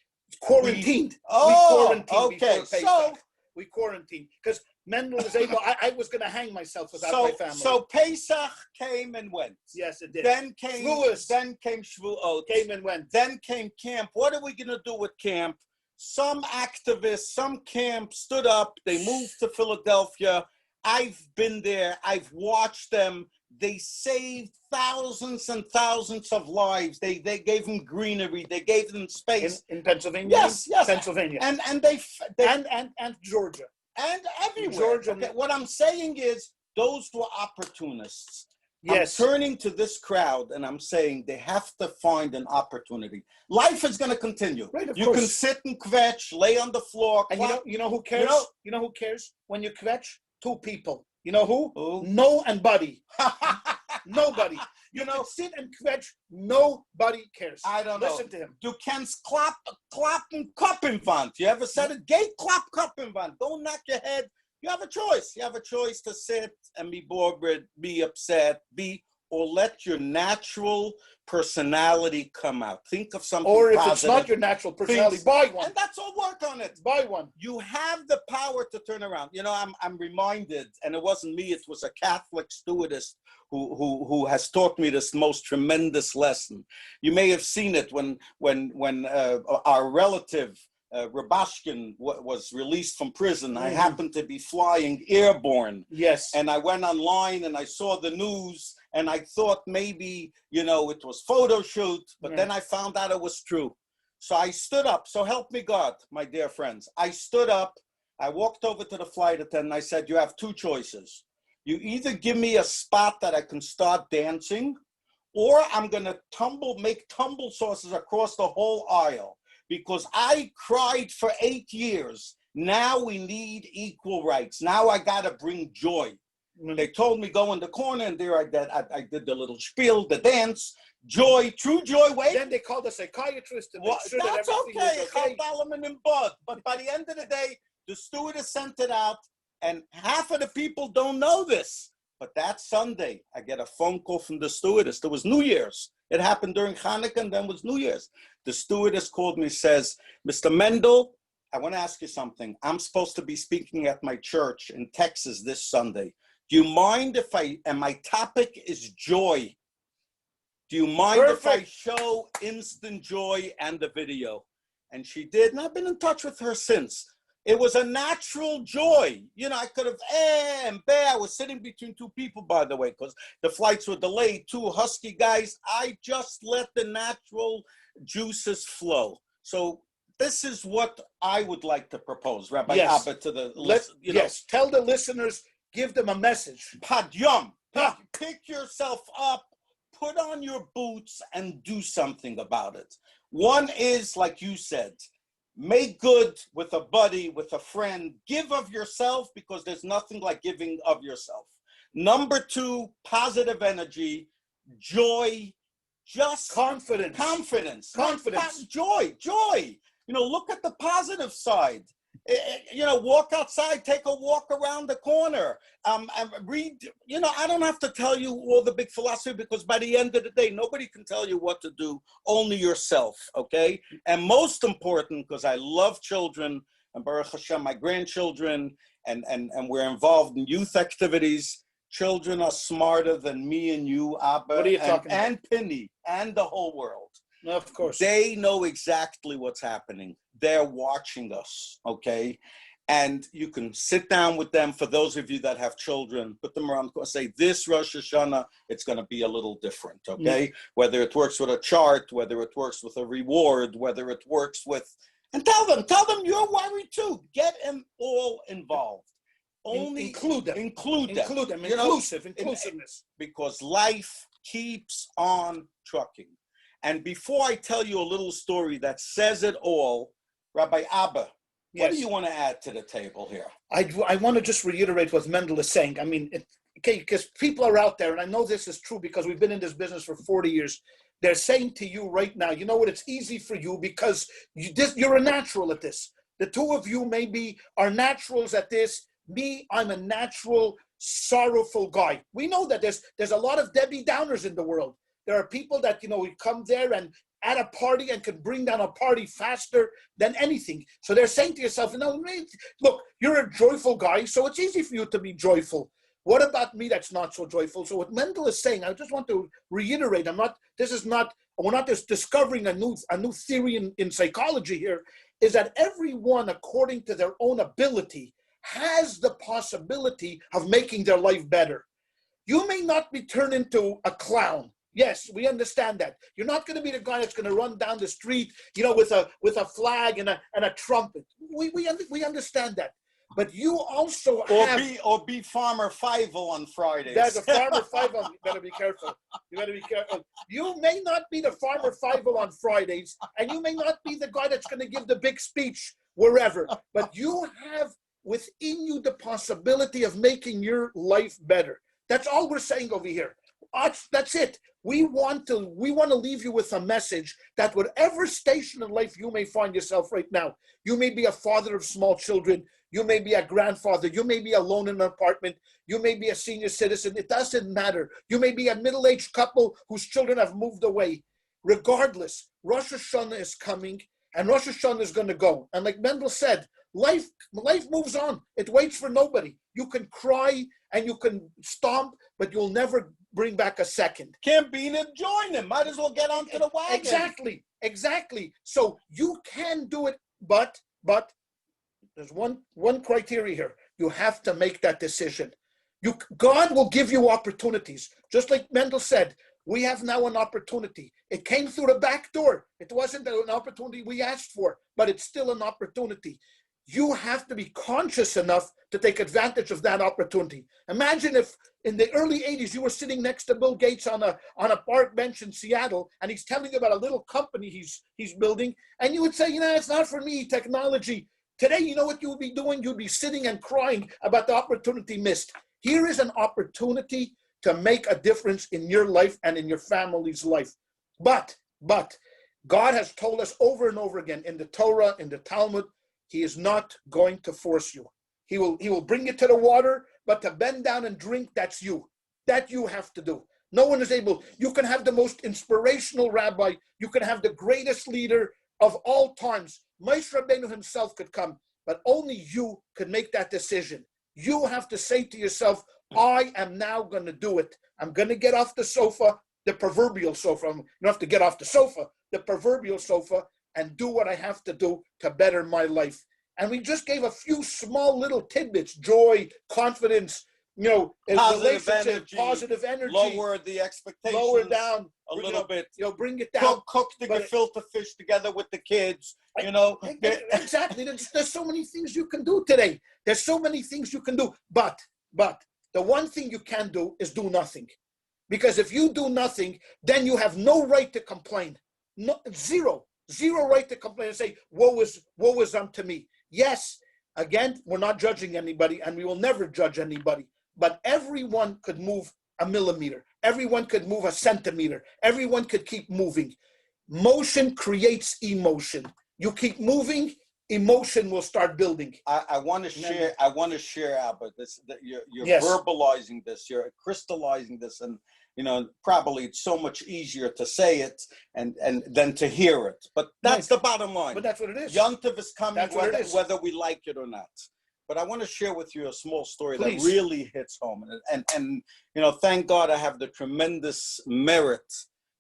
quarantined. We quarantined before Pesach. We quarantined because Mendel was able. I was going to hang myself without my family. So Pesach came and went. Yes, it did. Then came Shavuot. Came and went. Then came camp. What are we going to do with camp? Some activists, some camp stood up. They moved to Philadelphia. I've been there. I've watched them. They saved thousands and thousands of lives. They gave them greenery. They gave them space. In Pennsylvania? Yes. Pennsylvania. And Georgia. And everywhere. Georgia. Okay. What I'm saying is those were opportunists. Yes. I'm turning to this crowd and I'm saying they have to find an opportunity. Life is going to continue. Right, you can sit and kvetch, lay on the floor. And you know who cares? You know who cares? When you kvetch, 2 people. You know who? No and Buddy. Nobody. You know, sit and kvetch. Nobody cares. I don't know. Listen to him. Du kennst klappen Koppenwand. You ever said it? Geh klapp Koppenwand. Don't knock your head. You have a choice. You have a choice to sit and be bored, be upset, or let your natural personality come out. Think of something Or if positive. it's not your natural personality, buy one. And that's all, work on it. Buy one. You have the power to turn around. You know, I'm reminded, and it wasn't me, it was a Catholic stewardess who has taught me this most tremendous lesson. You may have seen it when our relative, Rabashkin was released from prison. Mm-hmm. I happened to be flying airborne. Yes. And I went online and I saw the news and I thought maybe, it was photo shoot, but then I found out it was true. So I stood up. So help me God, my dear friends. I stood up. I walked over to the flight attendant. I said, you have 2 choices. You either give me a spot that I can start dancing, or I'm going to make tumble sauces across the whole aisle. Because I cried for 8 years. Now we need equal rights. Now I got to bring joy. They told me go in the corner, and there I did the little spiel, the dance, joy, true joy. Wait. Then they called a psychiatrist to make Well, sure that that's everything okay. was okay. But by the end of the day, the stewardess sent it out, and half of the people don't know this. But that Sunday, I get a phone call from the stewardess. There was New Year's. It happened during Hanukkah, and then was New Year's. The stewardess called me, says, Mr. Mendel, I want to ask you something. I'm supposed to be speaking at my church in Texas this Sunday. Do you mind if and my topic is joy. Do you mind if I show instant joy and the video? And she did, and I've been in touch with her since. It was a natural joy. You know, I could have, and I was sitting between two people, by the way, because the flights were delayed, two husky guys. I just let the natural juices flow. So this is what I would like to propose, Rabbi Abba, to the Yes, tell the listeners, give them a message. Padyam, pick yourself up, put on your boots, and do something about it. One is, like you said, make good with a buddy, with a friend. Give of yourself, because there's nothing like giving of yourself. Number two, positive energy, joy, just confidence. Joy. You know, look at the positive side. You know, walk outside, take a walk around the corner, and read. You know, I don't have to tell you all the big philosophy, because by the end of the day, nobody can tell you what to do, only yourself, okay? And most important, because I love children, and Baruch Hashem, my grandchildren, and we're involved in youth activities. Children are smarter than me and you, Abba, what are you talking about? And Pinny, and the whole world. Of course. They know exactly what's happening. They're watching us, okay? And you can sit down with them. For those of you that have children, put them around and say, this Rosh Hashanah, it's going to be a little different, okay? Whether it works with a chart, whether it works with a reward, whether it works with, and tell them you're worried too. Get them all involved. Only include them. Inclusiveness. Because life keeps on trucking. And before I tell you a little story that says it all, Rabbi Abba, what do you want to add to the table here? I want to just reiterate what Mendel is saying. I mean, because people are out there, and I know this is true because we've been in this business for 40 years. They're saying to you right now, you know what, it's easy for you because you're a natural at this. The two of you maybe are naturals at this. Me, I'm a natural, sorrowful guy. We know that there's a lot of Debbie Downers in the world. There are people that, you know, come there and at a party and can bring down a party faster than anything. So they're saying to yourself, you know, look, you're a joyful guy, so it's easy for you to be joyful. What about me that's not so joyful? So what Mendel is saying, I just want to reiterate, we're not just discovering a new theory in psychology here, is that everyone, according to their own ability, has the possibility of making their life better. You may not be turned into a clown. Yes, we understand that. You're not going to be the guy that's going to run down the street, you know, with a flag and a trumpet. We understand that. But you also be Farmer Fievel on Fridays. There's a Farmer Fievel. You better be careful. You may not be the Farmer Fievel on Fridays, and you may not be the guy that's going to give the big speech wherever. But you have within you the possibility of making your life better. That's all we're saying over here. That's it. We want to leave you with a message that whatever station in life you may find yourself right now, you may be a father of small children, you may be a grandfather, you may be alone in an apartment, you may be a senior citizen, it doesn't matter. You may be a middle-aged couple whose children have moved away. Regardless, Rosh Hashanah is coming and Rosh Hashanah is going to go. And like Mendel said, life moves on. It waits for nobody. You can cry and you can stomp, but you'll never bring back a second. Can't be to join them. Might as well get onto the wagon. Exactly. So you can do it, but there's one criteria here. You have to make that decision. God will give you opportunities. Just like Mendel said, we have now an opportunity. It came through the back door. It wasn't an opportunity we asked for, but it's still an opportunity. You have to be conscious enough to take advantage of that opportunity. Imagine if in the early 80s you were sitting next to Bill Gates on a park bench in Seattle, and he's telling you about a little company he's building, and you would say, you know, it's not for me, technology. Today, you know what you would be doing? You'd be sitting and crying about the opportunity missed. Here is an opportunity to make a difference in your life and in your family's life. But God has told us over and over again in the Torah, in the Talmud, he is not going to force you. He will bring you to the water, but to bend down and drink, that's you. That you have to do. No one is able. You can have the most inspirational rabbi. You can have the greatest leader of all times. Moshe Rabbeinu himself could come, but only you could make that decision. You have to say to yourself, I am now going to do it. I'm going to get off the sofa, the proverbial sofa. You don't have to get off the sofa, the proverbial sofa, and do what I have to do to better my life. And we just gave a few small little tidbits: joy, confidence, positive energy, lower the expectations, lower down a little bit, bring it down, cook the gefilte fish together with the kids, Exactly. There's so many things you can do today. There's so many things you can do, but the one thing you can do is do nothing, because if you do nothing, then you have no right to complain. No, zero right to complain and say, woe is unto me. Yes, again, we're not judging anybody, and we will never judge anybody. But everyone could move a millimeter. Everyone could move a centimeter. Everyone could keep moving. Motion creates emotion. You keep moving, emotion will start building. I want to share, Abba. You're verbalizing this. You're crystallizing this, and probably it's so much easier to say it and than to hear it. But that's the bottom line. But that's what it is. Yom Tov is coming, whether we like it or not. But I want to share with you a small story that really hits home. And thank God I have the tremendous merit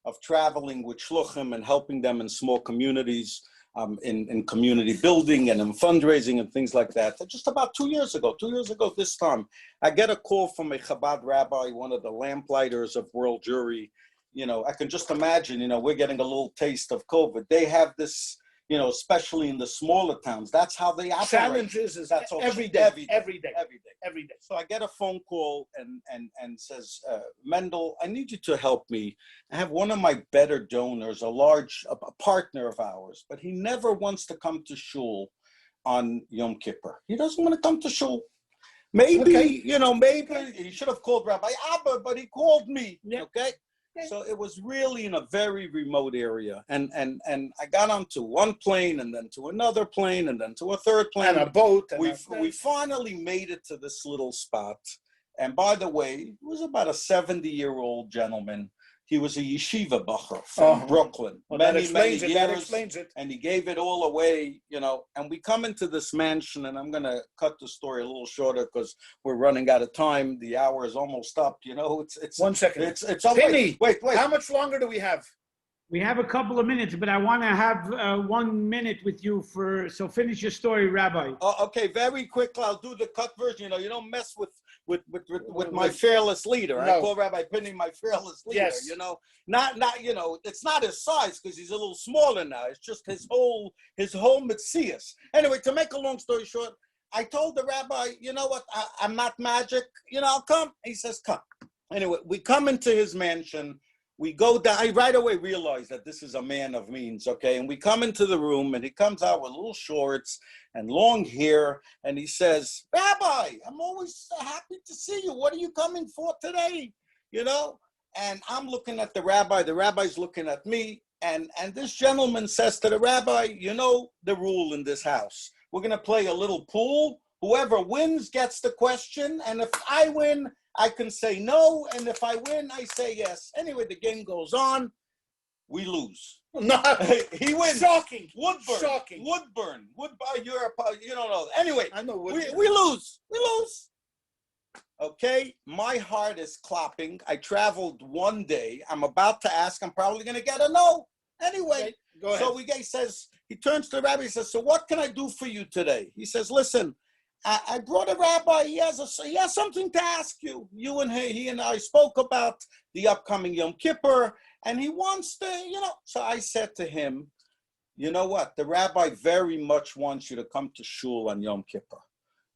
of traveling with shluchim and helping them in small communities, in community building and in fundraising and things like that. Just about 2 years ago this time, I get a call from a Chabad rabbi, one of the lamplighters of World Jewry. I can just imagine, we're getting a little taste of COVID. They have this, especially in the smaller towns, that's how they operate. Challenges is that's every day. So I get a phone call and says, Mendel, I need you to help me. I have one of my better donors, a partner of ours, but he never wants to come to shul on Yom Kippur. He doesn't want to come to shul. Maybe, maybe he should have called Rabbi Abba, but he called me. Yeah. Okay. So it was really in a very remote area. And I got onto one plane and then to another plane and then to a third plane. And a boat. We finally made it to this little spot. And by the way, it was about a 70-year-old gentleman. He was a yeshiva bacher from Brooklyn. Well, many years, that explains it. And he gave it all away, and we come into this mansion, and I'm going to cut the story a little shorter because we're running out of time. The hour is almost up, it's 1 second. It's Pinny, wait. How much longer do we have? We have a couple of minutes, but I want to have 1 minute with you so finish your story, Rabbi. Okay, very quickly. I'll do the cut version. You don't mess with my fearless leader. No. I call Rabbi Pinny my fearless leader. Yes. Not it's not his size because he's a little smaller now. It's just his whole metzias. Anyway, to make a long story short, I told the rabbi, you know what? I'm not magic. I'll come. He says, come. Anyway, we come into his mansion. We go down. I right away realized that this is a man of means, okay? And we come into the room, and he comes out with little shorts and long hair, and he says, Rabbi, I'm always happy to see you. What are you coming for today? And I'm looking at the rabbi's looking at me, and this gentleman says to the rabbi, the rule in this house. We're going to play a little pool. Whoever wins gets the question, and if I win, I can say no, and if I win, I say yes. Anyway, the game goes on. We lose. No, he wins. Shocking. Woodburn. Shocking. Woodburn. You don't know. Anyway, I know. We lose. We lose. Okay, my heart is clapping. I traveled one day. I'm about to ask. I'm probably going to get a no. Anyway, okay, go ahead. So he turns to the rabbi. He says, so what can I do for you today? He says, listen, I brought a rabbi. He has something to ask you. He and I spoke about the upcoming Yom Kippur, and he wants to, So I said to him, you know what? The rabbi very much wants you to come to shul on Yom Kippur.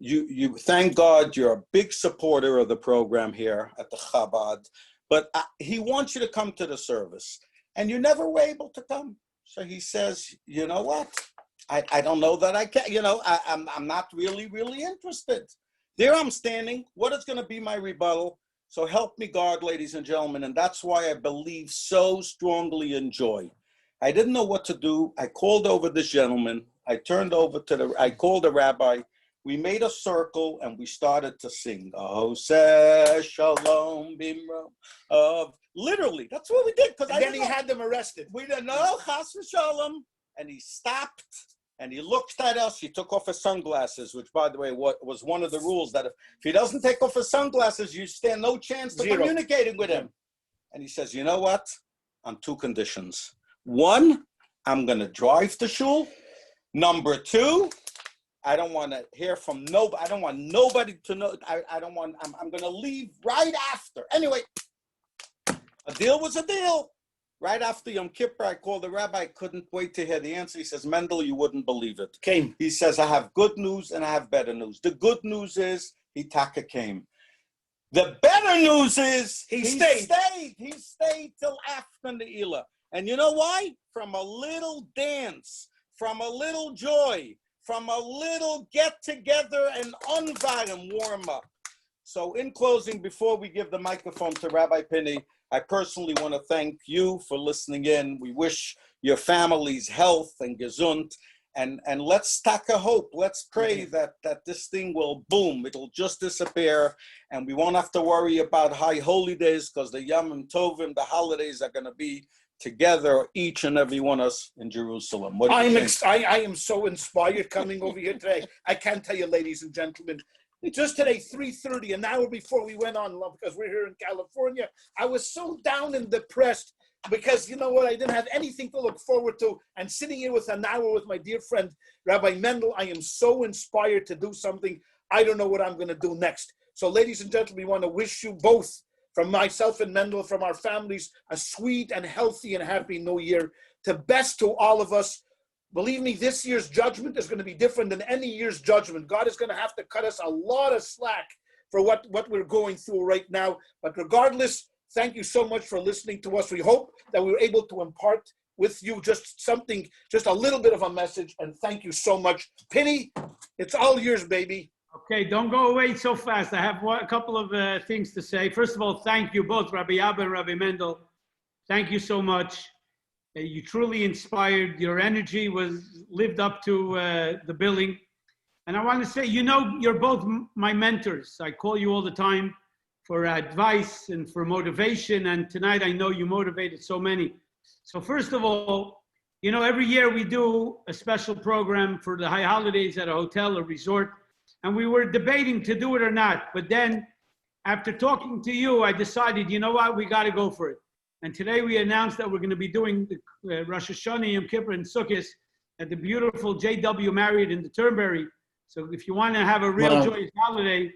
You thank God you're a big supporter of the program here at the Chabad, but he wants you to come to the service, and you never were able to come. So he says, you know what? I don't know that I can, I'm not really, really interested. There I'm standing. What is going to be my rebuttal? So help me God, ladies and gentlemen. And that's why I believe so strongly in joy. I didn't know what to do. I called over this gentleman. I called the rabbi. We made a circle and we started to sing. Oh, say shalom bimro. Literally, that's what we did. And then he had them arrested. We didn't know, chas v'shalom. And he stopped and he looked at us. He took off his sunglasses, which, by the way, was one of the rules that if he doesn't take off his sunglasses, you stand no chance to communicating with him. And he says, you know what? On two conditions. One, I'm going to drive to shul. Number two, I don't want to hear from nobody. I don't want nobody to know. I'm going to leave right after. Anyway, a deal was a deal. Right after Yom Kippur, I called the rabbi. I couldn't wait to hear the answer. He says, Mendel, you wouldn't believe it. Came. He says, I have good news and I have better news. The good news is he taka came. The better news is he stayed. He stayed till after the Ila. And you know why? From a little dance, from a little joy, from a little get together and unvad and warm up. So in closing, before we give the microphone to Rabbi Pinny, I personally want to thank you for listening in. We wish your families health and gesund. And let's take a hope. Let's pray that this thing will boom. It'll just disappear. And we won't have to worry about high holy days because the Yom Tovim, the holidays are going to be together, each and every one of us in Jerusalem. What do you think? I am so inspired coming over here today. I can't tell you, ladies and gentlemen, just today, 3:30, an hour before we went on, because we're here in California, I was so down and depressed because, you know what, I didn't have anything to look forward to. And sitting here with an hour with my dear friend, Rabbi Mendel, I am so inspired to do something. I don't know what I'm going to do next. So, ladies and gentlemen, we want to wish you both, from myself and Mendel, from our families, a sweet and healthy and happy New Year. To best to all of us. Believe me, this year's judgment is going to be different than any year's judgment. God is going to have to cut us a lot of slack for what we're going through right now. But regardless, thank you so much for listening to us. We hope that we were able to impart with you just something, just a little bit of a message. And thank you so much. Pinny, it's all yours, baby. Okay, don't go away so fast. I have a couple of things to say. First of all, thank you both, Rabbi Abba and Rabbi Mendel. Thank you so much. You truly inspired. Your energy was lived up to the billing. And I want to say, you know, you're both my mentors. I call you all the time for advice and for motivation. And tonight I know you motivated so many. So first of all, you know, every year we do a special program for the high holidays at a hotel or resort. And we were debating to do it or not. But then after talking to you, I decided, you know what, we got to go for it. And today we announced that we're going to be doing the Rosh Hashanah, Yom Kippur, and Sukkot at the beautiful JW Marriott in the Turnberry. So if you want to have a real joyous holiday,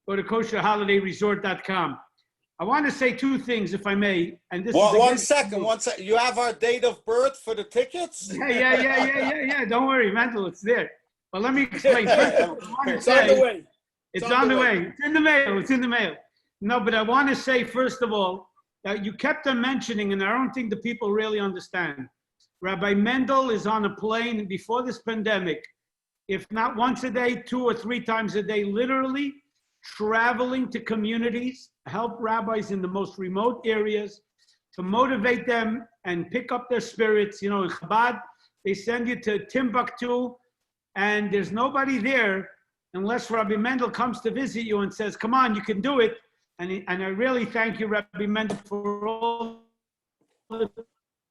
go to kosherholidayresort.com. I want to say two things, if I may. And this is one second. You have our date of birth for the tickets? Yeah. Don't worry, Mendel, it's there. But let me explain. It's on the way. It's on the way. It's in the mail. No, but I want to say, first of all, you kept on mentioning, and I don't think the people really understand. Rabbi Mendel is on a plane before this pandemic, if not once a day, 2 or 3 times a day, literally traveling to communities, help rabbis in the most remote areas to motivate them and pick up their spirits. You know, in Chabad, they send you to Timbuktu, and there's nobody there unless Rabbi Mendel comes to visit you and says, come on, you can do it. And I really thank you, Rabbi Mendel, for all the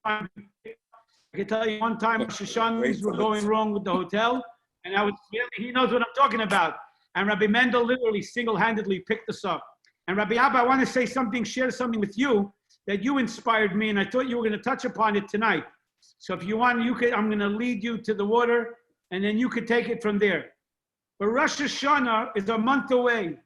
time. I can tell you one time, Rosh Hashanah were going wrong with the hotel, and he knows what I'm talking about. And Rabbi Mendel literally single-handedly picked us up. And Rabbi Abba, I want to say something, share something with you that you inspired me, and I thought you were going to touch upon it tonight. So if you want, I'm going to lead you to the water, and then you could take it from there. But Rosh Hashanah is a month away.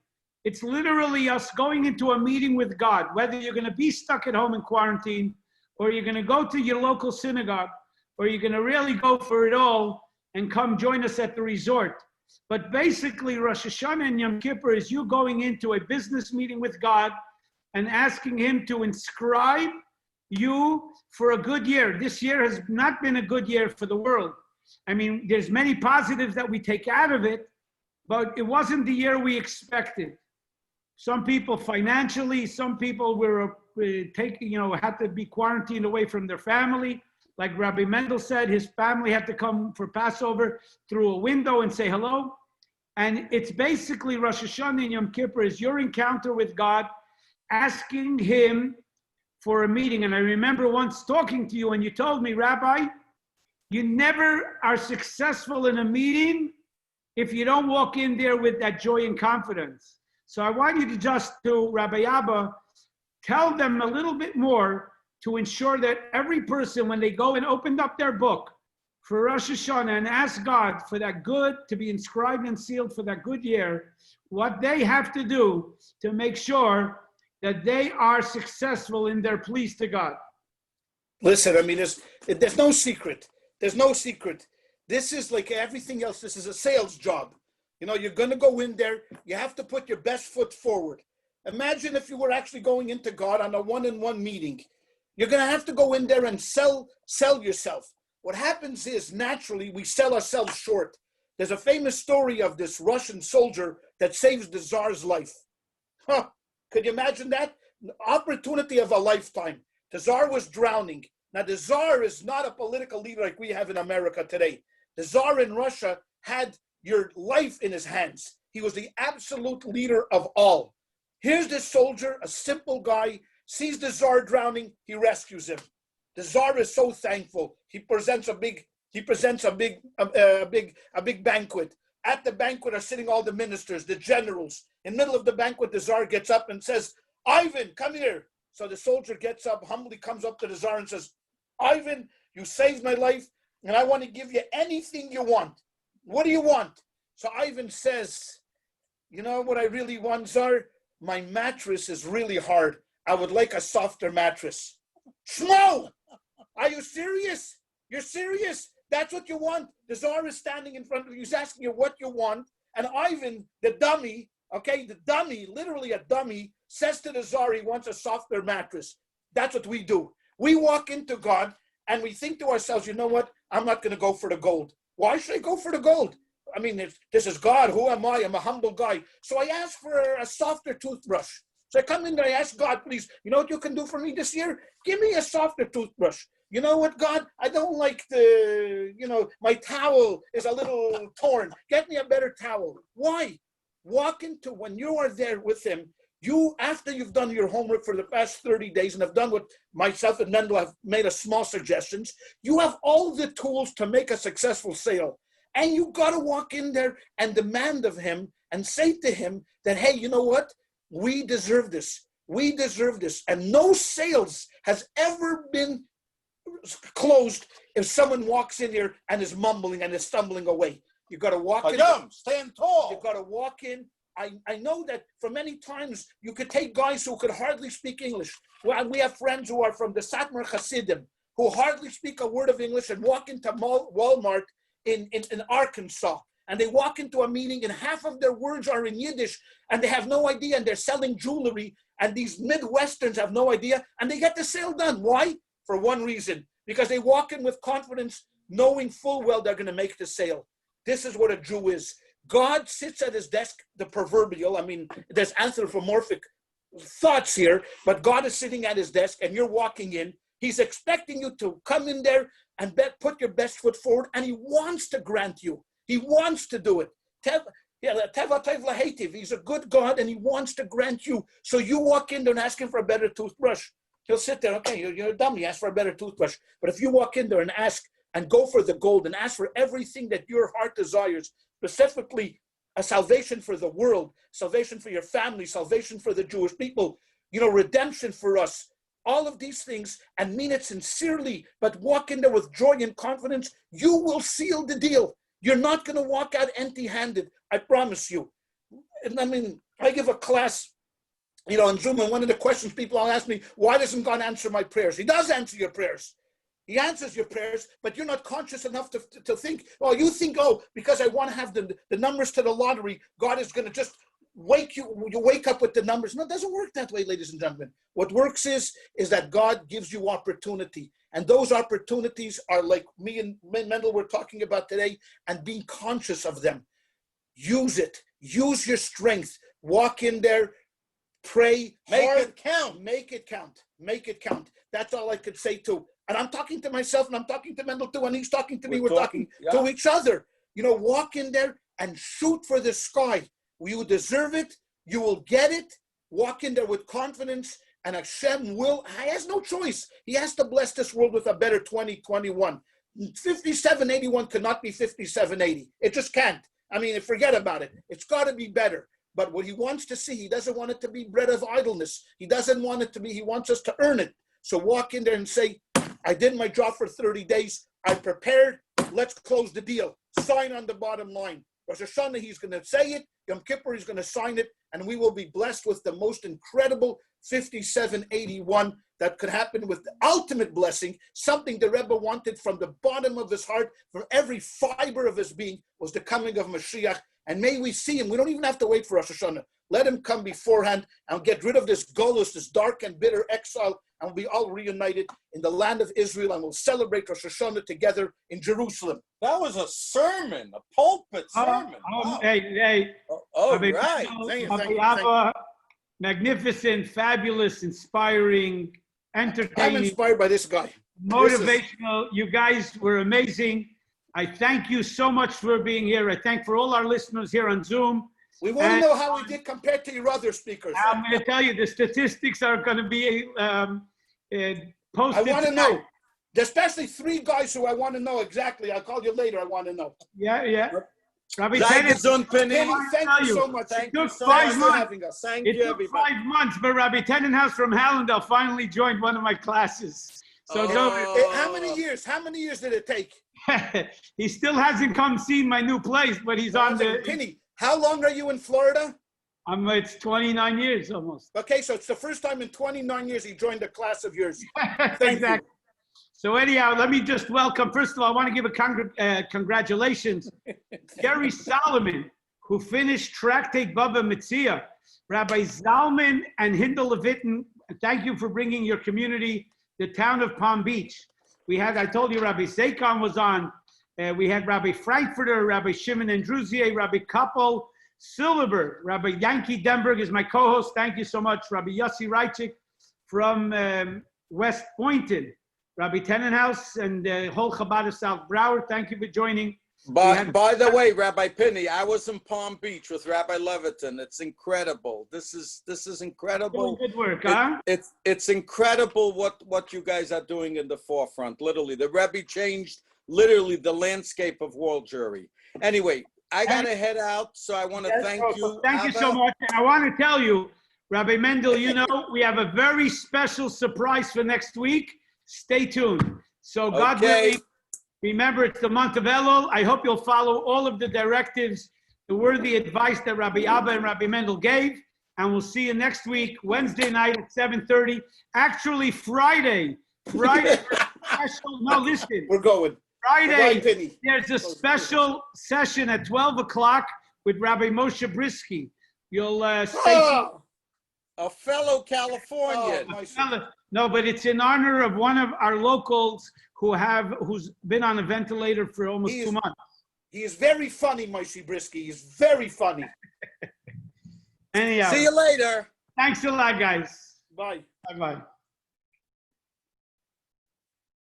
It's literally us going into a meeting with God, whether you're going to be stuck at home in quarantine, or you're going to go to your local synagogue, or you're going to really go for it all and come join us at the resort. But basically, Rosh Hashanah and Yom Kippur is you going into a business meeting with God and asking him to inscribe you for a good year. This year has not been a good year for the world. I mean, there's many positives that we take out of it, but it wasn't the year we expected. Some people financially, some people were taking, had to be quarantined away from their family. Like Rabbi Mendel said, his family had to come for Passover through a window and say hello. And it's basically Rosh Hashanah and Yom Kippur is your encounter with God, asking him for a meeting. And I remember once talking to you and you told me, Rabbi, you never are successful in a meeting if you don't walk in there with that joy and confidence. So I want you to just do, Rabbi Abba, tell them a little bit more to ensure that every person, when they go and opened up their book for Rosh Hashanah and ask God for that good, to be inscribed and sealed for that good year, what they have to do to make sure that they are successful in their pleas to God. Listen, I mean, there's no secret. There's no secret. This is like everything else. This is a sales job. You're going to go in there. You have to put your best foot forward. Imagine if you were actually going into God on a one-on-one meeting. You're going to have to go in there and sell yourself. What happens is, naturally, we sell ourselves short. There's a famous story of this Russian soldier that saves the Tsar's life. Could you imagine that? An opportunity of a lifetime. The Tsar was drowning. Now, the Tsar is not a political leader like we have in America today. The Tsar in Russia had your life in his hands. He was the absolute leader of all. Here's this soldier, a simple guy, sees the Tsar drowning, he rescues him. The Tsar is so thankful. He presents a big banquet. At the banquet are sitting all the ministers, the generals. In the middle of the banquet, the Tsar gets up and says, Ivan, come here. So the soldier gets up, humbly comes up to the Tsar and says, Ivan, you saved my life, and I want to give you anything you want. What do you want? So Ivan says, you know what I really want, Tsar? My mattress is really hard. I would like a softer mattress. Shmo! Are you serious? You're serious? That's what you want? The Tsar is standing in front of you. He's asking you what you want. And Ivan, the dummy, literally a dummy, says to the Tsar he wants a softer mattress. That's what we do. We walk into God and we think to ourselves, you know what? I'm not going to go for the gold. Why should I go for the gold? I mean, this is God. Who am I? I'm a humble guy. So I ask for a softer toothbrush. So I come in there, I ask God, please, you know what you can do for me this year? Give me a softer toothbrush. You know what, God? I don't like my towel is a little torn. Get me a better towel. Why? Walk into, when you are there with him, after you've done your homework for the past 30 days and have done what myself and Mendel have made us small suggestions, you have all the tools to make a successful sale. And you got to walk in there and demand of him and say to him that, hey, you know what? We deserve this. We deserve this. And no sales has ever been closed if someone walks in here and is mumbling and is stumbling away. You got to walk in. Stand tall. You got to walk in. I know that for many times you could take guys who could hardly speak English. Well, we have friends who are from the Satmar Hasidim who hardly speak a word of English and walk into Walmart in Arkansas. And they walk into a meeting and half of their words are in Yiddish and they have no idea and they're selling jewelry and these Midwesterns have no idea and they get the sale done. Why? For one reason, because they walk in with confidence knowing full well they're going to make the sale. This is what a Jew is. God sits at his desk, the proverbial, I mean, there's anthropomorphic thoughts here, but God is sitting at his desk and you're walking in. He's expecting you to come in there and put your best foot forward and he wants to grant you. He wants to do it. He's a good God and he wants to grant you. So you walk in there and ask him for a better toothbrush. He'll sit there, okay, you're a dummy, ask for a better toothbrush. But if you walk in there and ask and go for the gold and ask for everything that your heart desires, specifically a salvation for the world, salvation for your family, salvation for the Jewish people, redemption for us, all of these things, and mean it sincerely, but walk in there with joy and confidence, you will seal the deal. You're not going to walk out empty-handed, I promise you. And I mean, I give a class, in Zoom, and one of the questions people all ask me, why doesn't God answer my prayers? He does answer your prayers. He answers your prayers, but you're not conscious enough to think, you think, because I want to have the numbers to the lottery, God is going to just you wake up with the numbers. No, it doesn't work that way, ladies and gentlemen. What works is that God gives you opportunity. And those opportunities are like me and Mendel were talking about today, and being conscious of them. use it. Use your strength. Walk in there, pray Make hard. it count. Make it count. Make it count. That's all I could say too. And I'm talking to myself, and I'm talking to Mendel too, and he's talking to me. We're talking to each other. You know, walk in there and shoot for the sky. You deserve it. You will get it. Walk in there with confidence, and Hashem he has no choice. He has to bless this world with a better 2021. 5781 cannot be 5780. It just can't. I mean, forget about it. It's got to be better. But what he wants to see, he doesn't want it to be bread of idleness. He doesn't want it to be, he wants us to earn it. So walk in there and say, I did my job for 30 days. I prepared. Let's close the deal. Sign on the bottom line. Rosh Hashanah, he's going to say it. Yom Kippur, he's going to sign it. And we will be blessed with the most incredible 5781 that could happen, with the ultimate blessing. Something the Rebbe wanted from the bottom of his heart, from every fiber of his being, was the coming of Mashiach. And may we see him. We don't even have to wait for Rosh Hashanah. Let him come beforehand and get rid of this golus, this dark and bitter exile, and we'll be all reunited in the land of Israel, and we'll celebrate Rosh Hashanah together in Jerusalem. That was a sermon, a pulpit sermon. Wow. Hey. Rabbi, right. Thank you. Abba, magnificent, fabulous, inspiring, entertaining. I'm inspired by this guy. Motivational. You guys were amazing. I thank you so much for being here. I thank for all our listeners here on Zoom. We want to know how we did compared to your other speakers. I'm going to tell you, the statistics are going to be posted. I want to know, especially 3 guys who I want to know exactly. I'll call you later. I want to know. Yeah. Rabbi Pinny, Penny, thank you so much. Thank you so much for having us. Thank it you, took everybody. 5 months, but Rabbi Tenenhaus from Hallandale finally joined one of my classes. So How many years? How many years did it take? he still hasn't come seen my new place, but he's on the. Penny, how long are you in Florida? It's 29 years almost. Okay, so it's the first time in 29 years he joined a class of yours. Exactly. So anyhow, let me just welcome. First of all, I want to give a congratulations, Gary Solomon, who finished Tractate Baba Metzia. Rabbi Zalman and Hindel Levitin, thank you for bringing your community, the town of Palm Beach. I told you, Rabbi Zakon was on. We had Rabbi Frankfurter, Rabbi Shimon Andruzier, Rabbi Koppel, Silverberg, Rabbi Yankee Denberg is my co-host. Thank you so much. Rabbi Yossi Reichik from West Boynton, Rabbi Tenenhaus and whole Chabad of South Broward. Thank you for joining. By the way, Rabbi Pinny, I was in Palm Beach with Rabbi Levitin. It's incredible. This is incredible. Doing good work, huh? It's incredible what you guys are doing in the forefront. Literally, the Rabbi changed literally the landscape of world Jewry. Anyway, I gotta head out, so I want to thank you. Thank you so much. And I want to tell you, Rabbi Mendel, we have a very special surprise for next week. Stay tuned. So God willing. Remember, it's the month of Elul. I hope you'll follow all of the directives, the worthy advice that Rabbi Abba and Rabbi Mendel gave. And we'll see you next week, Wednesday night at 7:30. Actually, Friday. Special. No, listen. We're going. Friday, there's a special session at 12 o'clock with Rabbi Moshe Brisky. You'll say... A fellow Californian. No, but it's in honor of one of our locals who's been on a ventilator for almost 2 months. He is very funny, Moshe Brisky. He's very funny. Anyhow. See you later. Thanks a lot, guys. Bye. Bye-bye.